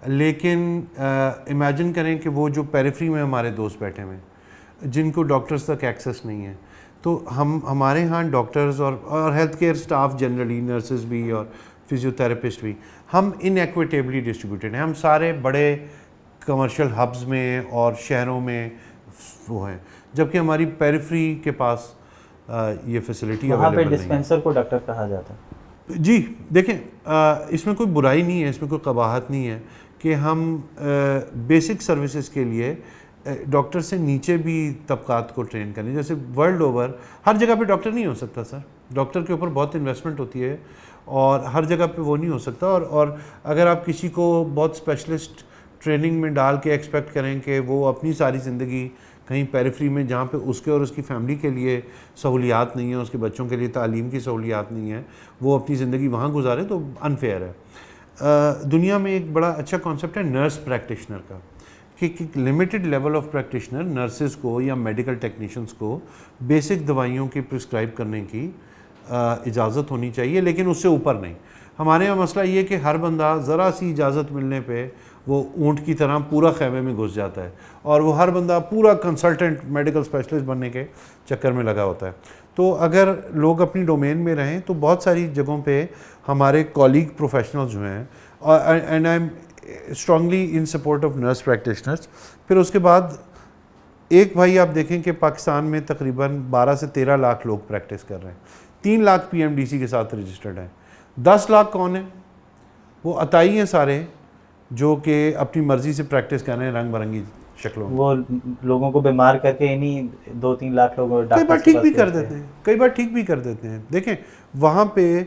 لیکن امیجن کریں کہ وہ جو پیریفری میں ہمارے دوست بیٹھے ہوئے ہیں جن کو ڈاکٹرز تک ایکسیس نہیں ہے، تو ہمارے ہاں ڈاکٹرز اور health care staff generally, nurses بھی اور فزیو تھراپسٹ بھی، ہم ان ایکویٹیبلی ڈسٹریبیوٹیڈ ہیں، ہم سارے بڑے کمرشل ہبز میں اور شہروں میں وہ ہیں، جبکہ ہماری پیریفری کے پاس یہ فیسلٹی وہاں پہ اویلیبل نہیں ہے۔ ڈسپینسر کو ڈاکٹر کہا جاتا ہے۔ جی دیکھیں، اس میں کوئی برائی نہیں ہے، اس میں کوئی قباحت نہیں ہے کہ ہم بیسک سروسز کے لیے ڈاکٹر سے نیچے بھی طبقات کو ٹرین کریں، جیسے ورلڈ اوور ہر جگہ پہ ڈاکٹر نہیں ہو سکتا سر، ڈاکٹر کے اوپر بہت انویسٹمنٹ ہوتی ہے اور ہر جگہ پہ وہ نہیں ہو سکتا، اور اگر آپ کسی کو بہت اسپیشلسٹ ٹریننگ میں ڈال کے ایکسپیکٹ کریں کہ وہ اپنی ساری زندگی کہیں پیریفری میں جہاں پہ اس کے اور اس کی فیملی کے لیے سہولیات نہیں ہیں، اس کے بچوں کے لیے تعلیم کی سہولیات نہیں ہیں، وہ اپنی زندگی وہاں گزاریں، تو انفیئر ہے۔ دنیا میں ایک بڑا اچھا کانسیپٹ ہے نرس پریکٹیشنر کا، کہ ایک limited level of practitioner nurses کو یا میڈیکل ٹیکنیشینس کو بیسک دوائیوں کی پرسکرائب کرنے کی اجازت ہونی چاہیے، لیکن اس سے اوپر نہیں۔ ہمارے یہاں مسئلہ یہ کہ ہر بندہ ذرا سی اجازت ملنے پہ وہ اونٹ کی طرح پورا خیمے میں گھس جاتا ہے، اور وہ ہر بندہ پورا کنسلٹنٹ میڈیکل اسپیشلسٹ بننے کے چکر میں لگا ہوتا ہے۔ تو اگر لوگ اپنی ڈومین میں رہیں تو بہت ساری جگہوں پہ ہمارے کولیگ پروفیشنلز جو ہیں، and I am strongly in support of nurse practitioners. پھر اس کے بعد ایک بھائی آپ دیکھیں کہ پاکستان میں تقریباً 12 سے 13 لاکھ لوگ پریکٹس کر رہے ہیں، 3 لاکھ PMDC کے ساتھ رجسٹرڈ ہیں، 10 لاکھ کون ہیں؟ وہ عطائی ہیں سارے، جو کہ اپنی مرضی سے پریکٹس کر رہے ہیں رنگ برنگی شکلوں میں، وہ لوگوں کو بیمار کر کے انہیں 2-3 لاکھ لوگ کئی بار ٹھیک بھی کر دیتے ہیں، کئی بار ٹھیک بھی کر دیتے ہیں۔ دیکھیں وہاں پہ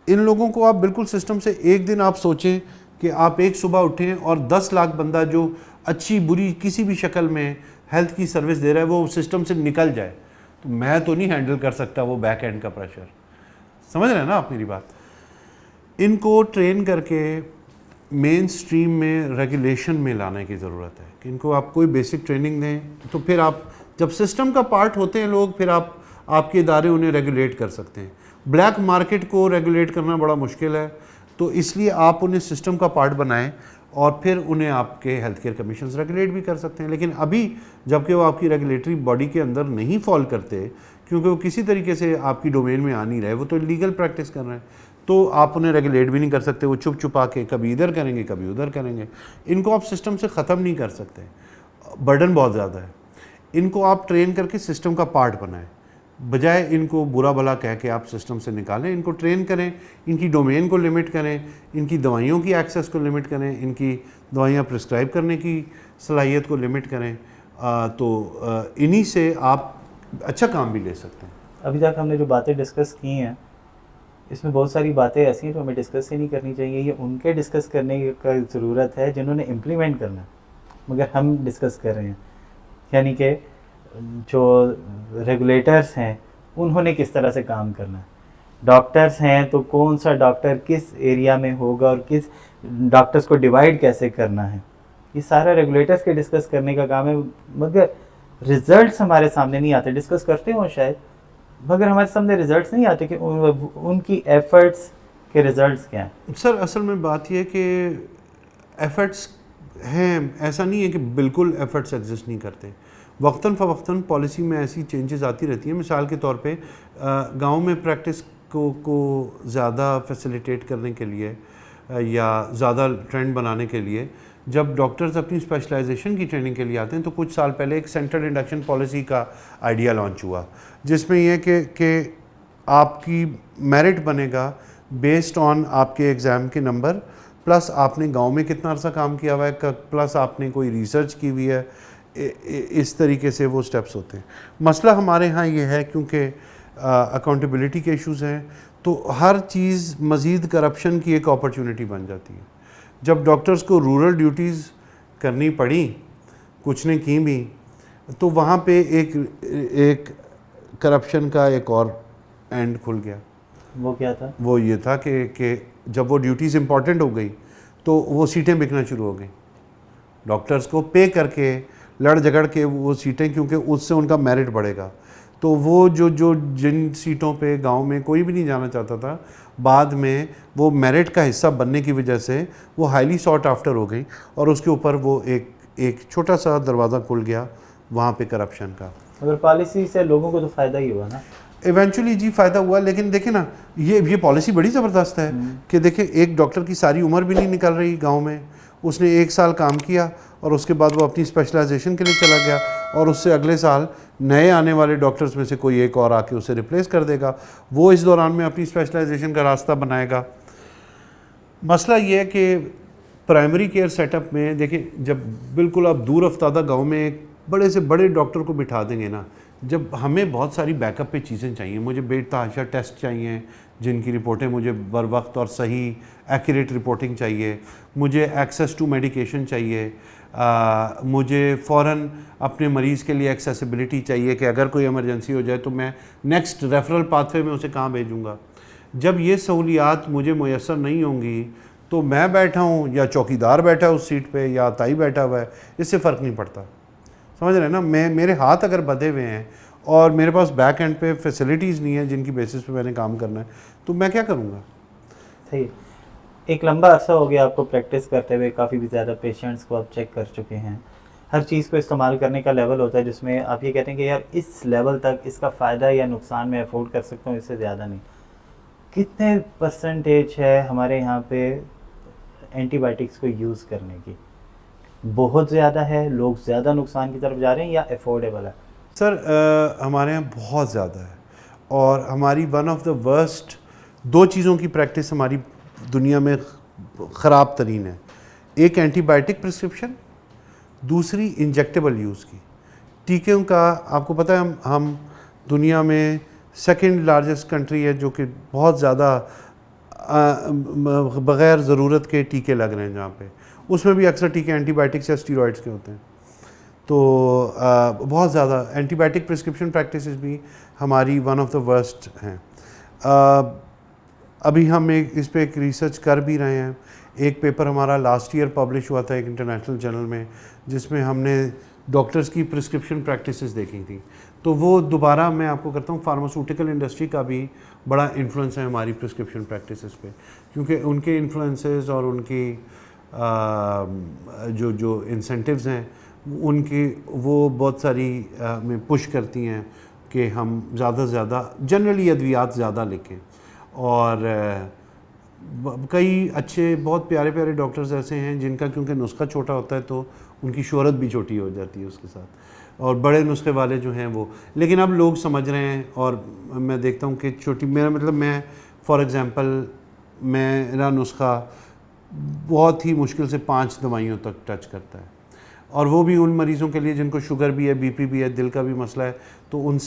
ان لوگوں کو آپ بالکل سسٹم سے ایک دن آپ سوچیں کہ آپ ایک صبح اٹھیں اور 10 لاکھ بندہ جو اچھی بری کسی بھی شکل میں ہیلتھ کی سروس دے رہا ہے وہ سسٹم سے نکل جائے، تو میں تو نہیں ہینڈل کر سکتا وہ بیک اینڈ کا پریشر، سمجھ رہے ہیں نا آپ میری بات۔ ان کو ٹرین کر کے مین سٹریم میں ریگولیشن میں لانے کی ضرورت ہے، کہ ان کو آپ کوئی بیسک ٹریننگ دیں، تو پھر آپ جب سسٹم کا پارٹ ہوتے ہیں لوگ، پھر آپ کے ادارے انہیں ریگولیٹ کر سکتے ہیں۔ بلیک مارکیٹ کو ریگولیٹ کرنا بڑا مشکل ہے، تو اس لیے آپ انہیں سسٹم کا پارٹ بنائیں اور پھر انہیں آپ کے ہیلتھ کیئر کمیشنز ریگولیٹ بھی کر سکتے ہیں۔ لیکن ابھی جب کہ وہ آپ کی ریگولیٹری باڈی کے اندر نہیں فال کرتے، کیونکہ وہ کسی طریقے سے آپ کی ڈومین میں آ نہیں رہے، وہ تو لیگل پریکٹس کر رہے ہیں، تو آپ انہیں ریگولیٹ بھی نہیں کر سکتے، وہ چھپ چھپا کے کبھی ادھر کریں گے کبھی ادھر کریں گے۔ ان کو آپ سسٹم سے ختم نہیں کر سکتے، برڈن بہت زیادہ ہے۔ ان کو آپ ٹرین کر کے سسٹم کا پارٹ بنائیں، بجائے ان کو برا بھلا کہہ کے آپ سسٹم سے نکالیں، ان کو ٹرین کریں، ان کی ڈومین کو لمٹ کریں، ان کی دوائیوں کی ایکسیس کو لمٹ کریں، ان کی دوائیاں پرسکرائب کرنے کی صلاحیت کو لمٹ کریں، تو انہی سے آپ اچھا کام بھی لے سکتے ہیں۔ ابھی تک ہم نے جو باتیں ڈسکس کی ہیں اس میں بہت ساری باتیں ایسی ہیں جو ہمیں ڈسکس ہی نہیں کرنی چاہیے، یہ ان کے ڈسکس کرنے کا ضرورت ہے جنہوں نے امپلیمنٹ کرنا ہے، مگر ہم ڈسکس کر رہے ہیں، یعنی کہ جو ریگولیٹرز ہیں انہوں نے کس طرح سے کام کرنا ہے۔ ڈاکٹرز ہیں تو کون سا ڈاکٹر کس ایریا میں ہوگا اور کس ڈاکٹرز کو ڈیوائڈ کیسے کرنا ہے، یہ سارا ریگولیٹرز کے ڈسکس کرنے کا کام ہے، مگر ریزلٹس ہمارے سامنے نہیں آتے۔ ڈسکس کرتے ہوں شاید، مگر ہمارے سامنے ریزلٹس نہیں آتے کہ ان کی ایفرٹس کے ریزلٹس کیا ہیں۔ سر اصل میں بات یہ ہے کہ ایفرٹس ہیں، ایسا نہیں ہے کہ بالکل ایفرٹس ایگزسٹ نہیں کرتے، وقتاً فوقتاً پالیسی میں ایسی چینجز آتی رہتی ہیں۔ مثال کے طور پہ گاؤں میں پریکٹس کو زیادہ فیسیلیٹیٹ کرنے کے لیے یا زیادہ ٹرینڈ بنانے کے لیے جب ڈاکٹرز اپنی اسپیشلائزیشن کی ٹریننگ کے لیے آتے ہیں تو کچھ سال پہلے ایک سینٹرل انڈکشن پالیسی کا آئیڈیا لانچ ہوا، جس میں یہ کہ آپ کی میرٹ بنے گا بیسڈ آن آپ کے ایگزام کے نمبر، پلس آپ نے گاؤں میں کتنا عرصہ کام کیا ہوا ہے، پلس آپ نے کوئی ریسرچ کی ہوئی ہے، اس طریقے سے وہ سٹیپس ہوتے ہیں۔ مسئلہ ہمارے ہاں یہ ہے کیونکہ اکاؤنٹیبلٹی کے ایشوز ہیں، تو ہر چیز مزید کرپشن کی ایک اپرچونٹی بن جاتی ہے۔ جب ڈاکٹرز کو رورل ڈیوٹیز کرنی پڑی، کچھ نے کی بھی، تو وہاں پہ ایک کرپشن کا ایک اور اینڈ کھل گیا۔ وہ کیا تھا؟ وہ یہ تھا کہ جب وہ ڈیوٹیز امپورٹنٹ ہو گئی تو وہ سیٹیں بکنا شروع ہو گئیں، ڈاکٹرز کو پے کر کے لڑ جھگڑ کے وہ سیٹیں، کیونکہ اس سے ان کا میرٹ بڑھے گا، تو وہ جن سیٹوں پہ گاؤں میں کوئی بھی نہیں جانا چاہتا تھا، بعد میں وہ میرٹ کا حصہ بننے کی وجہ سے وہ ہائیلی ساٹ آفٹر ہو گئی، اور اس کے اوپر وہ ایک چھوٹا سا دروازہ کھل گیا وہاں پہ کرپشن کا۔ مگر پالیسی سے لوگوں کو تو فائدہ ہی ہوا نا۔ ایونچولی جی فائدہ ہوا، لیکن دیکھیں نا یہ پالیسی بڑی زبردست ہے کہ دیکھیں ایک ڈاکٹر کی ساری عمر بھی نہیں نکل رہی گاؤں میں، اس نے 1 سال کام کیا اور اس کے بعد وہ اپنی اسپیشلائزیشن کے لیے چلا گیا، اور اس سے اگلے سال نئے آنے والے ڈاکٹرز میں سے کوئی ایک اور آ کے اسے ریپلیس کر دے گا، وہ اس دوران میں اپنی اسپیشلائزیشن کا راستہ بنائے گا۔ مسئلہ یہ ہے کہ پرائمری کیئر سیٹ اپ میں دیکھیں، جب بالکل آپ دور افتادہ گاؤں میں ایک بڑے سے بڑے ڈاکٹر کو بٹھا دیں گے نا، جب ہمیں بہت ساری بیک اپ پہ چیزیں چاہیے، مجھے بے تحاشا ٹیسٹ چاہیے جن کی رپورٹیں مجھے بر وقت اور صحیح ایکوریٹ رپورٹنگ چاہیے، مجھے ایکسیس ٹو میڈیکیشن چاہیے، مجھے فوراً اپنے مریض کے لیے ایکسیسیبلٹی چاہیے کہ اگر کوئی ایمرجنسی ہو جائے تو میں نیکسٹ ریفرل پاتھ وے میں اسے کہاں بھیجوں گا۔ جب یہ سہولیات مجھے میسر نہیں ہوں گی تو میں بیٹھا ہوں یا چوکیدار بیٹھا ہے اس سیٹ پہ یا تائی بیٹھا ہوا ہے، اس سے فرق نہیں پڑتا، سمجھ رہے ہیں نا۔ میرے ہاتھ اگر بدھے ہوئے ہیں اور میرے پاس بیک اینڈ پہ فیسلٹیز نہیں ہیں جن کی بیسس پہ میں نے کام کرنا ہے، تو میں کیا کروں گا؟ صحیح۔ ایک لمبا عرصہ ہو گیا آپ کو پریکٹس کرتے ہوئے، کافی بھی زیادہ پیشنٹس کو آپ چیک کر چکے ہیں، ہر چیز کو استعمال کرنے کا لیول ہوتا ہے جس میں آپ یہ کہتے ہیں کہ یار اس لیول تک اس کا فائدہ یا نقصان میں افورڈ کر سکتا ہوں، اس سے زیادہ نہیں۔ کتنے پرسنٹیج ہے ہمارے یہاں پہ اینٹی بائیوٹکس کو یوز کرنے کی؟ بہت زیادہ ہے، لوگ زیادہ نقصان کی طرف جا رہے ہیں یا افورڈیبل ہے؟ سر ہمارے یہاں بہت زیادہ ہے، اور ہماری ون آف دا ورسٹ 2 چیزوں کی پریکٹس ہماری دنیا میں خراب ترین ہے، ایک اینٹی بائیوٹک پرسکرپشن، دوسری انجیکٹیبل یوز کی۔ ٹیکوں کا آپ کو پتہ ہے ہم دنیا میں 2nd لارجسٹ کنٹری ہے جو کہ بہت زیادہ بغیر ضرورت کے ٹیکے لگ رہے ہیں، جہاں پہ اس میں بھی اکثر ٹیکے اینٹی بائیوٹکس یا اسٹیرائڈس کے ہوتے ہیں، تو بہت زیادہ اینٹی بائیوٹک پرسکرپشن پریکٹسز بھی ہماری ون آف دا ورسٹ ہیں۔ ابھی ہم اس پہ ایک ریسرچ کر بھی رہے ہیں، ایک پیپر ہمارا لاسٹ ایئر پبلش ہوا تھا ایک انٹرنیشنل جرنل میں، جس میں ہم نے ڈاکٹرز کی پرسکرپشن پریکٹسز دیکھی تھیں، تو وہ دوبارہ میں آپ کو کرتا ہوں، فارماسیوٹیکل انڈسٹری کا بھی بڑا انفلوئنس ہے ہماری پرسکرپشن پریکٹسز پہ، کیونکہ ان کے انفلوئنسز اور ان کی جو انسینٹیوز ہیں ان کی وہ بہت ساری میں پش کرتی ہیں کہ ہم زیادہ سے زیادہ جنرلی ادویات زیادہ لکھیں، اور کئی اچھے بہت پیارے پیارے ڈاکٹرز ایسے ہیں جن کا کیونکہ نسخہ چھوٹا ہوتا ہے تو ان کی شہرت بھی چھوٹی ہو جاتی ہے اس کے ساتھ، اور بڑے نسخے والے جو ہیں وہ، لیکن اب لوگ سمجھ رہے ہیں. اور میں دیکھتا ہوں کہ چھوٹی، میرا مطلب میں فار ایگزامپل میرا نسخہ بہت ہی مشکل سے 5 دوائیوں تک ٹچ کرتا ہے، اور وہ بھی ان مریضوں کے لیے جن کو شوگر بھی ہے، بی پی بھی ہے، دل کا بھی مسئلہ ہے. تو ان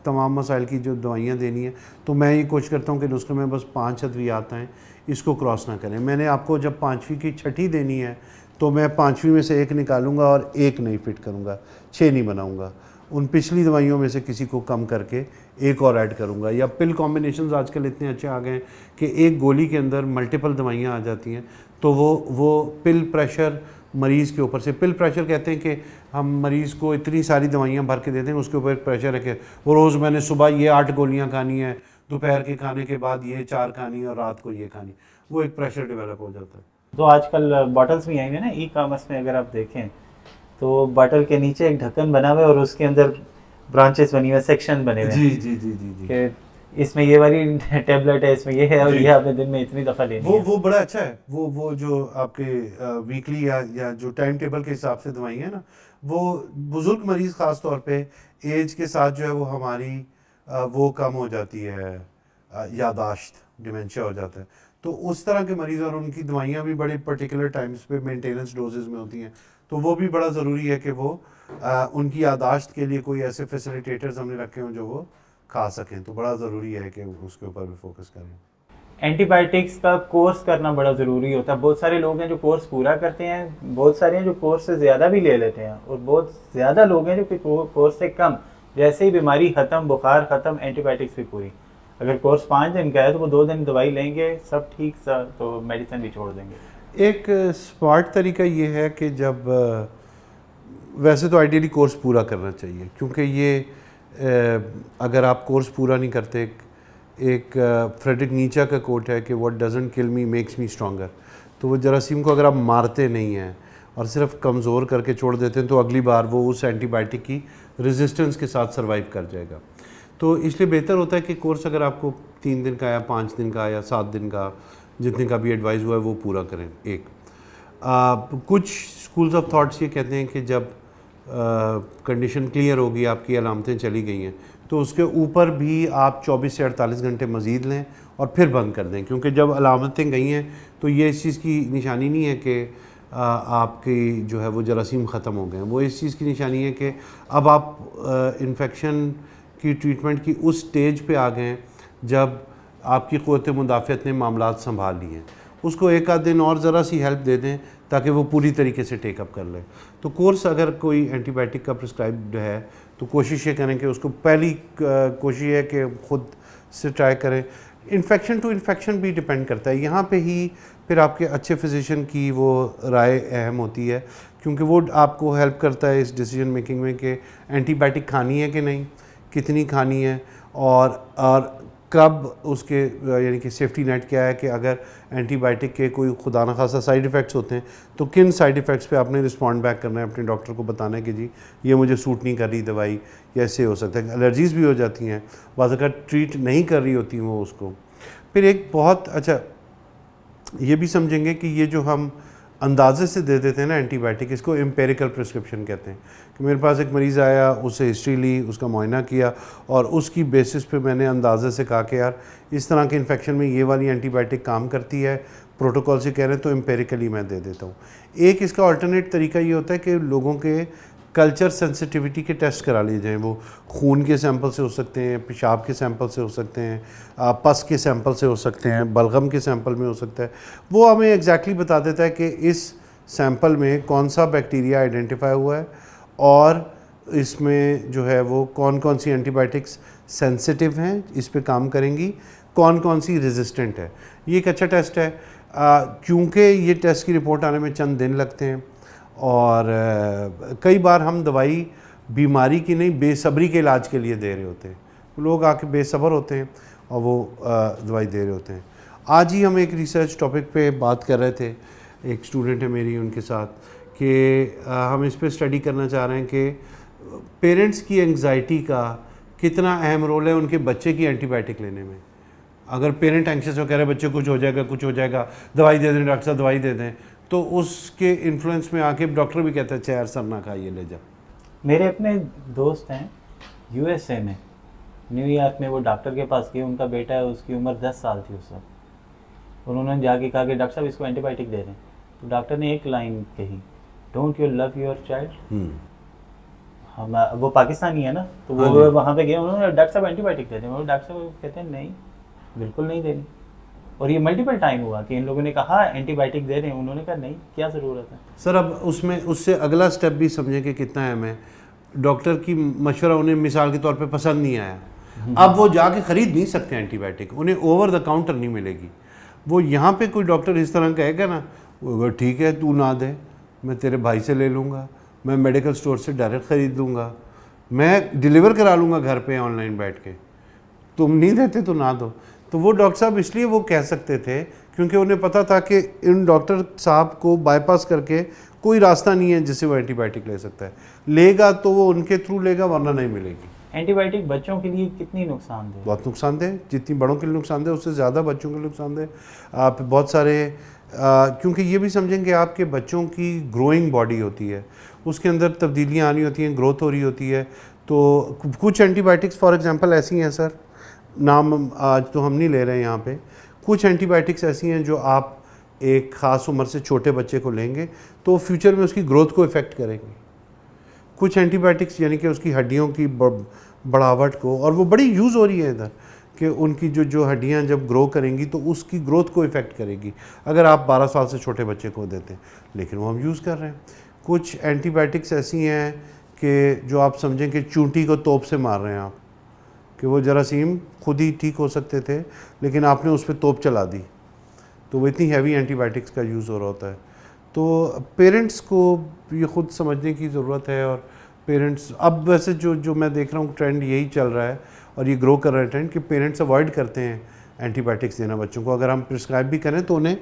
تمام مسائل کی جو دوائیاں دینی ہیں، تو میں یہ کوشش کرتا ہوں کہ نسخے میں بس 5 ادویات ہیں، اس کو کراس نہ کریں. میں نے آپ کو جب 5ویں کی چھٹی دینی ہے تو میں 5ویں میں سے 1 نکالوں گا اور 1 نہیں فٹ کروں گا، 6 نہیں بناؤں گا. ان پچھلی دوائیوں میں سے کسی کو کم کر کے 1 اور ایڈ کروں گا. یا پل کمبینیشنز آج کل اتنے اچھے آ گئے ہیں کہ ایک گولی کے اندر ملٹیپل دوائیاں آ جاتی ہیں. تو وہ پل پریشر مریض کے اوپر سے، پل پریشر کہتے ہیں کہ ہم مریض کو اتنی ساری دوائیاں بھر کے دیتے ہیں، اس کے اوپر ایک پریشر ہے کہ وہ روز میں نے صبح یہ 8 گولیاں کھانی ہے، دوپہر کے کھانے کے بعد یہ 4 کھانی ہے، اور رات کو یہ کھانی. وہ ایک پریشر ڈیولپ ہو جاتا ہے. تو آج کل باٹلس بھی آئیں گے نا ای کامرس میں، اگر آپ دیکھیں تو باٹل کے نیچے ایک ڈھکن بنا ہوا ہے اور اس کے اندر برانچز بنی ہوئے، سیکشن بنے ہوئے ہیں. جی کہ اس میں یہ والی ٹیبلٹ ہے، اس میں یہ ہے، اور یہ آپ نے دن میں اتنی دفعہ لینی ہے. وہ بڑا اچھا ہے. وہ جو آپ کے ویکلی یا جو ٹائم ٹیبل کے حساب سے دوائی ہیں نا، وہ بزرگ مریض خاص طور پہ ایج کے ساتھ جو ہے وہ ہماری وہ کم ہو جاتی ہے، یاداشت، ڈیمنشیا ہو جاتا ہے. تو اس طرح کے مریض، اور ان کی دوائیاں بھی بڑے پرٹیکولر ٹائمز پہ مینٹیننس ڈوزز میں ہوتی ہیں. تو وہ بھی بڑا ضروری ہے کہ وہ ان کی یاداشت کے لیے کوئی ایسے فیسیلیٹیٹرز ہم نے رکھے ہوں جو وہ کھا سکیں. تو بڑا ضروری ہے کہ اس کے اوپر بھی فوکس کریں. اینٹی بائیوٹکس کا کورس کرنا بڑا ضروری ہوتا ہے. بہت سارے لوگ ہیں جو کورس پورا کرتے ہیں، بہت سارے ہیں جو کورس سے زیادہ بھی لے لیتے ہیں، اور بہت زیادہ لوگ ہیں جو کہ کورس سے کم، جیسے ہی بیماری ختم، بخار ختم، اینٹی بائیوٹکس بھی پوری. اگر کورس 5 دن کا ہے تو وہ 2 دن دوائی لیں گے، سب ٹھیک سا، تو میڈیسن بھی چھوڑ دیں گے. ایک اسمارٹ طریقہ یہ ہے کہ جب ویسے تو آئیڈیلی کورس پورا کرنا چاہیے، کیونکہ یہ اگر آپ کورس پورا نہیں کرتے، ایک فریڈرک نیچا کا کوٹ ہے کہ واٹ ڈزنٹ کل می میکس می اسٹرانگر. تو وہ جراثیم کو اگر آپ مارتے نہیں ہیں اور صرف کمزور کر کے چھوڑ دیتے ہیں تو اگلی بار وہ اس اینٹی بائیوٹک کی ریزسٹنس کے ساتھ سروائیو کر جائے گا. تو اس لیے بہتر ہوتا ہے کہ کورس اگر آپ کو 3 دن کا یا 5 دن کا یا 7 دن کا، جتنے کا بھی ایڈوائز ہوا ہے، وہ پورا کریں. کچھ اسکولز آف تھاٹس یہ کہتے ہیں کہ جب کنڈیشن کلیئر ہوگی، آپ کی علامتیں چلی گئی ہیں، تو اس کے اوپر بھی آپ 24 سے 48 گھنٹے مزید لیں اور پھر بند کر دیں. کیونکہ جب علامتیں گئی ہیں تو یہ اس چیز کی نشانی نہیں ہے کہ آپ کی جو ہے وہ جراثیم ختم ہو گئے ہیں. وہ اس چیز کی نشانی ہے کہ اب آپ انفیکشن کی ٹریٹمنٹ کی اس سٹیج پہ آ گئے ہیں جب آپ کی قوت مدافعت نے معاملات سنبھال لی ہیں. اس کو 1 آدھ دن اور ذرا سی ہیلپ دے دیں تاکہ وہ پوری طریقے سے ٹیک اپ کر لیں. تو کورس اگر کوئی اینٹی بائیوٹک کا پرسکرائبڈ ہے تو کوشش یہ کریں کہ اس کو پہلی کوشش یہ ہے کہ خود سے ٹرائی کریں. انفیکشن ٹو انفیکشن بھی ڈپینڈ کرتا ہے. یہاں پہ ہی پھر آپ کے اچھے فزیشین کی وہ رائے اہم ہوتی ہے، کیونکہ وہ آپ کو ہیلپ کرتا ہے اس ڈیسیجن میکنگ میں کہ اینٹی بائیوٹک کھانی ہے کہ نہیں، کتنی کھانی ہے، اور کب اس کے یعنی کہ سیفٹی نیٹ کیا ہے کہ اگر اینٹی بائیوٹک کے کوئی خدا نخواستہ سائیڈ ایفیکٹس ہوتے ہیں تو کن سائیڈ ایفیکٹس پہ آپ نے رسپونڈ بیک کرنا ہے. اپنے ڈاکٹر کو بتانا ہے کہ جی یہ مجھے سوٹ نہیں کر رہی دوائی، یا ایسے ہو سکتا ہے. الرجیز بھی ہو جاتی ہیں، بعض اوقات ٹریٹ نہیں کر رہی ہوتی وہ اس کو. پھر ایک بہت اچھا یہ بھی سمجھیں گے کہ یہ جو ہم اندازے سے دے دیتے ہیں نا اینٹی بائیوٹک، اس کو امپیریکل پرسکرپشن کہتے ہیں. کہ میرے پاس ایک مریض آیا، اس سے ہسٹری لی، اس کا معائنہ کیا، اور اس کی بیسس پہ میں نے اندازے سے کہا کہ یار اس طرح کے انفیکشن میں یہ والی اینٹی بائیوٹک کام کرتی ہے، پروٹوکول سے کہہ رہے ہیں تو امپیریکلی میں دے دیتا ہوں. ایک اس کا آلٹرنیٹ طریقہ یہ ہوتا ہے کہ لوگوں کے کلچر سینسٹیوٹی کے ٹیسٹ کرا لیے جائیں. وہ خون کے سیمپل سے ہو سکتے ہیں، پیشاب کے سیمپل سے ہو سکتے ہیں، پس کے سیمپل سے ہو سکتے ہیں، بلغم کے سیمپل میں ہو سکتا ہے. وہ ہمیں ایگزیکٹلی بتا دیتا ہے کہ اس سیمپل میں کون سا بیکٹیریا آئیڈینٹیفائی ہوا ہے، اور اس میں جو ہے وہ کون کون سی اینٹی بائیوٹکس سینسٹیو ہیں، اس پہ کام کریں گی، کون کون سی ریزسٹنٹ ہے. یہ ایک اچھا ٹیسٹ ہے. کیونکہ یہ ٹیسٹ کی رپورٹ آنے میں چند دن لگتے ہیں، اور کئی بار ہم دوائی بیماری کی نہیں، بے صبری کے علاج کے لیے دے رہے ہوتے ہیں. لوگ آ کے بے صبر ہوتے ہیں اور وہ دوائی دے رہے ہوتے ہیں. آج ہی ہم ایک ریسرچ ٹاپک پہ بات کر رہے تھے، ایک اسٹوڈنٹ ہے میری، ان کے ساتھ، کہ ہم اس پہ اسٹڈی کرنا چاہ رہے ہیں کہ پیرنٹس کی انگزائٹی کا کتنا اہم رول ہے ان کے بچے کی اینٹی بائیوٹک لینے میں. اگر پیرنٹ اینکشس ہو، کہہ رہے بچے کچھ ہو جائے گا، کچھ ہو جائے گا، دوائی دے دیں ڈاکٹر صاحب، دوائی دے دیں، تو اس کے انفلوئنس میں آ کے ڈاکٹر بھی کہتا ہے اچھا یار سر نہ کھائیے، لے جا. میرے اپنے دوست ہیں یو ایس اے میں، نیو یارک میں، وہ ڈاکٹر کے پاس گئے، ان کا بیٹا ہے، اس کی عمر 10 سال تھی اس وقت، انہوں نے جا کے کہا کہ ڈاکٹر صاحب اس کو اینٹی بائیوٹک دے دیں، تو ڈاکٹر نے ایک لائن کہی، don't you love your child. ہم وہ پاکستانی ہے نا، تو وہ وہاں پہ گئے، انہوں نے ڈاکٹر صاحب اینٹی بائیوٹک دے دیں، وہ ڈاکٹر صاحب کہتے ہیں نہیں بالکل نہیں دینی. اور یہ ملٹیپل ٹائم ہوا کہ ان لوگوں نے کہا اینٹی بائیوٹک دے رہے ہیں، انہوں نے کہا نہیں کیا ضرورت ہے. سر اب اس سے اگلا سٹیپ بھی سمجھیں کہ کتنا اہم ہے. ڈاکٹر کی مشورہ انہیں مثال کے طور پہ پسند نہیں آیا، اب وہ جا کے خرید نہیں سکتے اینٹی بائیوٹک، انہیں اوور دا کاؤنٹر نہیں ملے گی. وہ یہاں پہ کوئی ڈاکٹر اس طرح کہے گا نا، وہ ٹھیک ہے تو نہ دے، میں تیرے بھائی سے لے لوں گا، میں میڈیکل سٹور سے ڈائریکٹ خرید لوں گا، میں ڈیلیور کرا لوں گا گھر پہ آن لائن بیٹھ کے، تم نہیں دیتے تو نہ دو. تو وہ ڈاکٹر صاحب اس لیے وہ کہہ سکتے تھے کیونکہ انہیں پتہ تھا کہ ان ڈاکٹر صاحب کو بائی پاس کر کے کوئی راستہ نہیں ہے جس سے وہ اینٹی بائیوٹک لے سکتا ہے. لے گا تو وہ ان کے تھرو لے گا، ورنہ نہیں ملے گی. اینٹی بائیوٹک بچوں کے لیے کتنی نقصان دہ؟ بہت نقصان دہ، جتنی بڑوں کے لیے نقصان دہ اس سے زیادہ بچوں کے لیے نقصان دہ. آپ بہت سارے کیونکہ یہ بھی سمجھیں کہ آپ کے بچوں کی گروئنگ باڈی ہوتی ہے، اس کے اندر تبدیلیاں آنی ہوتی ہیں، گروتھ ہو رہی ہوتی ہے. تو کچھ اینٹی بائیوٹکس فار ایگزامپل ایسی ہیں سر، نام آج تو ہم نہیں لے رہے ہیں یہاں پہ، کچھ اینٹی بائیوٹکس ایسی ہیں جو آپ ایک خاص عمر سے چھوٹے بچے کو لیں گے تو فیوچر میں اس کی گروتھ کو افیکٹ کریں گے. کچھ اینٹی بائیوٹکس یعنی کہ اس کی ہڈیوں کی بڑھاوٹ کو، اور وہ بڑی یوز ہو رہی ہے ادھر، کہ ان کی جو ہڈیاں جب گرو کریں گی تو اس کی گروتھ کو افیکٹ کرے گی اگر آپ 12 سال سے چھوٹے بچے کو دیتے ہیں، لیکن وہ ہم یوز کر رہے ہیں. کچھ اینٹی بائیوٹکس ایسی ہیں کہ جو آپ سمجھیں کہ چونٹی کو توپ سے مار رہے ہیں آپ، کہ وہ جراثیم خود ہی ٹھیک ہو سکتے تھے لیکن آپ نے اس پہ توپ چلا دی، تو وہ اتنی ہیوی اینٹی بائیوٹکس کا یوز ہو رہا ہوتا ہے. تو پیرنٹس کو یہ خود سمجھنے کی ضرورت ہے. اور پیرنٹس اب ویسے جو میں دیکھ رہا ہوں ٹرینڈ یہی چل رہا ہے اور یہ گرو کر رہا ہے ٹرینڈ کہ پیرنٹس اوائڈ کرتے ہیں اینٹی بائیوٹکس دینا بچوں کو. اگر ہم پرسکرائب بھی کریں تو انہیں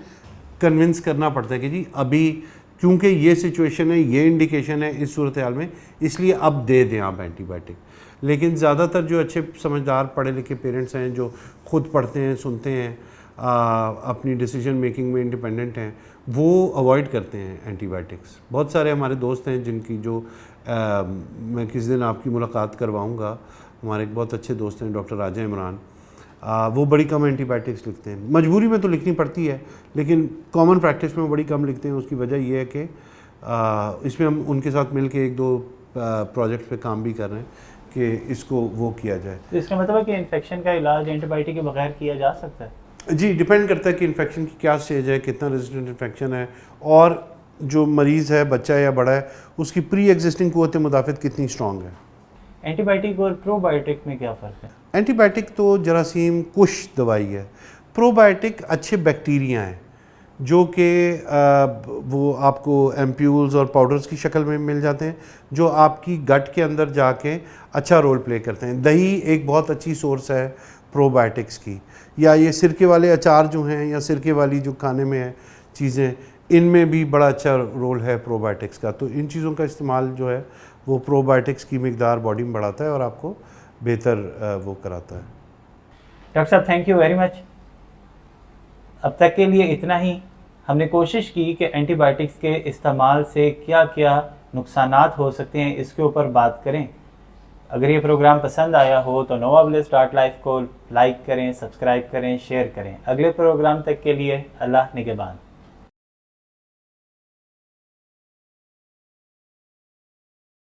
کنونس کرنا پڑتا ہے کہ جی ابھی کیونکہ یہ سچویشن ہے، یہ انڈیکیشن ہے اس صورتحال میں، اس لیے اب دے دیں آپ اینٹی بائیوٹک. لیکن زیادہ تر جو اچھے سمجھدار پڑھے لکھے پیرنٹس ہیں جو خود پڑھتے ہیں، سنتے ہیں، اپنی ڈیسیجن میکنگ میں انڈیپینڈنٹ ہیں، وہ اوائڈ کرتے ہیں اینٹی بائیوٹکس. بہت سارے ہمارے دوست ہیں جن کی جو میں کسی دن آپ کی ملاقات کرواؤں گا. ہمارے ایک بہت اچھے دوست ہیں ڈاکٹر راجہ عمران، وہ بڑی کم اینٹی بائیوٹکس لکھتے ہیں. مجبوری میں تو لکھنی پڑتی ہے لیکن کامن پریکٹس میں وہ بڑی کم لکھتے ہیں. اس کی وجہ یہ ہے کہ اس میں ہم ان کے ساتھ مل کے 1-2 پروجیکٹ پہ کام بھی کر رہے ہیں کہ اس کو وہ کیا جائے. اس کا مطلب ہے کہ انفیکشن کا علاج اینٹی بائیوٹک کے بغیر کیا جا سکتا ہے؟ جی ڈیپینڈ کرتا ہے کہ انفیکشن کی کیا سٹیج ہے، کتنا ریزسٹنٹ انفیکشن ہے، اور جو مریض ہے بچہ یا بڑا ہے اس کی پری ایگزسٹنگ قوت مدافعت کتنی اسٹرانگ ہے. اینٹی بائیوٹک اور پرو بائیوٹک میں کیا فرق ہے؟ اینٹی بائیوٹک تو جراثیم کش دوائی ہے. پرو بائیوٹک اچھے بیکٹیریا ہیں جو کہ وہ آپ کو ایمپیولز اور پاؤڈرز کی شکل میں مل جاتے ہیں جو آپ کی گٹ کے اندر جا کے اچھا رول پلے کرتے ہیں. دہی ایک بہت اچھی سورس ہے پرو بائیوٹکس کی، یا یہ سرکے والے اچار جو ہیں یا سرکے والی جو کھانے میں ہے چیزیں، ان میں بھی بڑا اچھا رول ہے پرو بائیوٹکس کا. تو ان چیزوں کا استعمال جو ہے وہ پرو بائیوٹکس کی مقدار باڈی میں بڑھاتا ہے اور آپ کو بہتر وہ کراتا ہے. ڈاکٹر صاحب تھینک یو ویری مچ. اب تک کے لیے اتنا ہی. ہم نے کوشش کی کہ اینٹی بائیوٹکس کے استعمال سے کیا کیا نقصانات ہو سکتے ہیں اس کے اوپر بات کریں. اگر یہ پروگرام پسند آیا ہو تو NovaBliss.life کو لائک کریں، سبسکرائب کریں، شیئر کریں. اگلے پروگرام تک کے لیے اللہ نگہبان.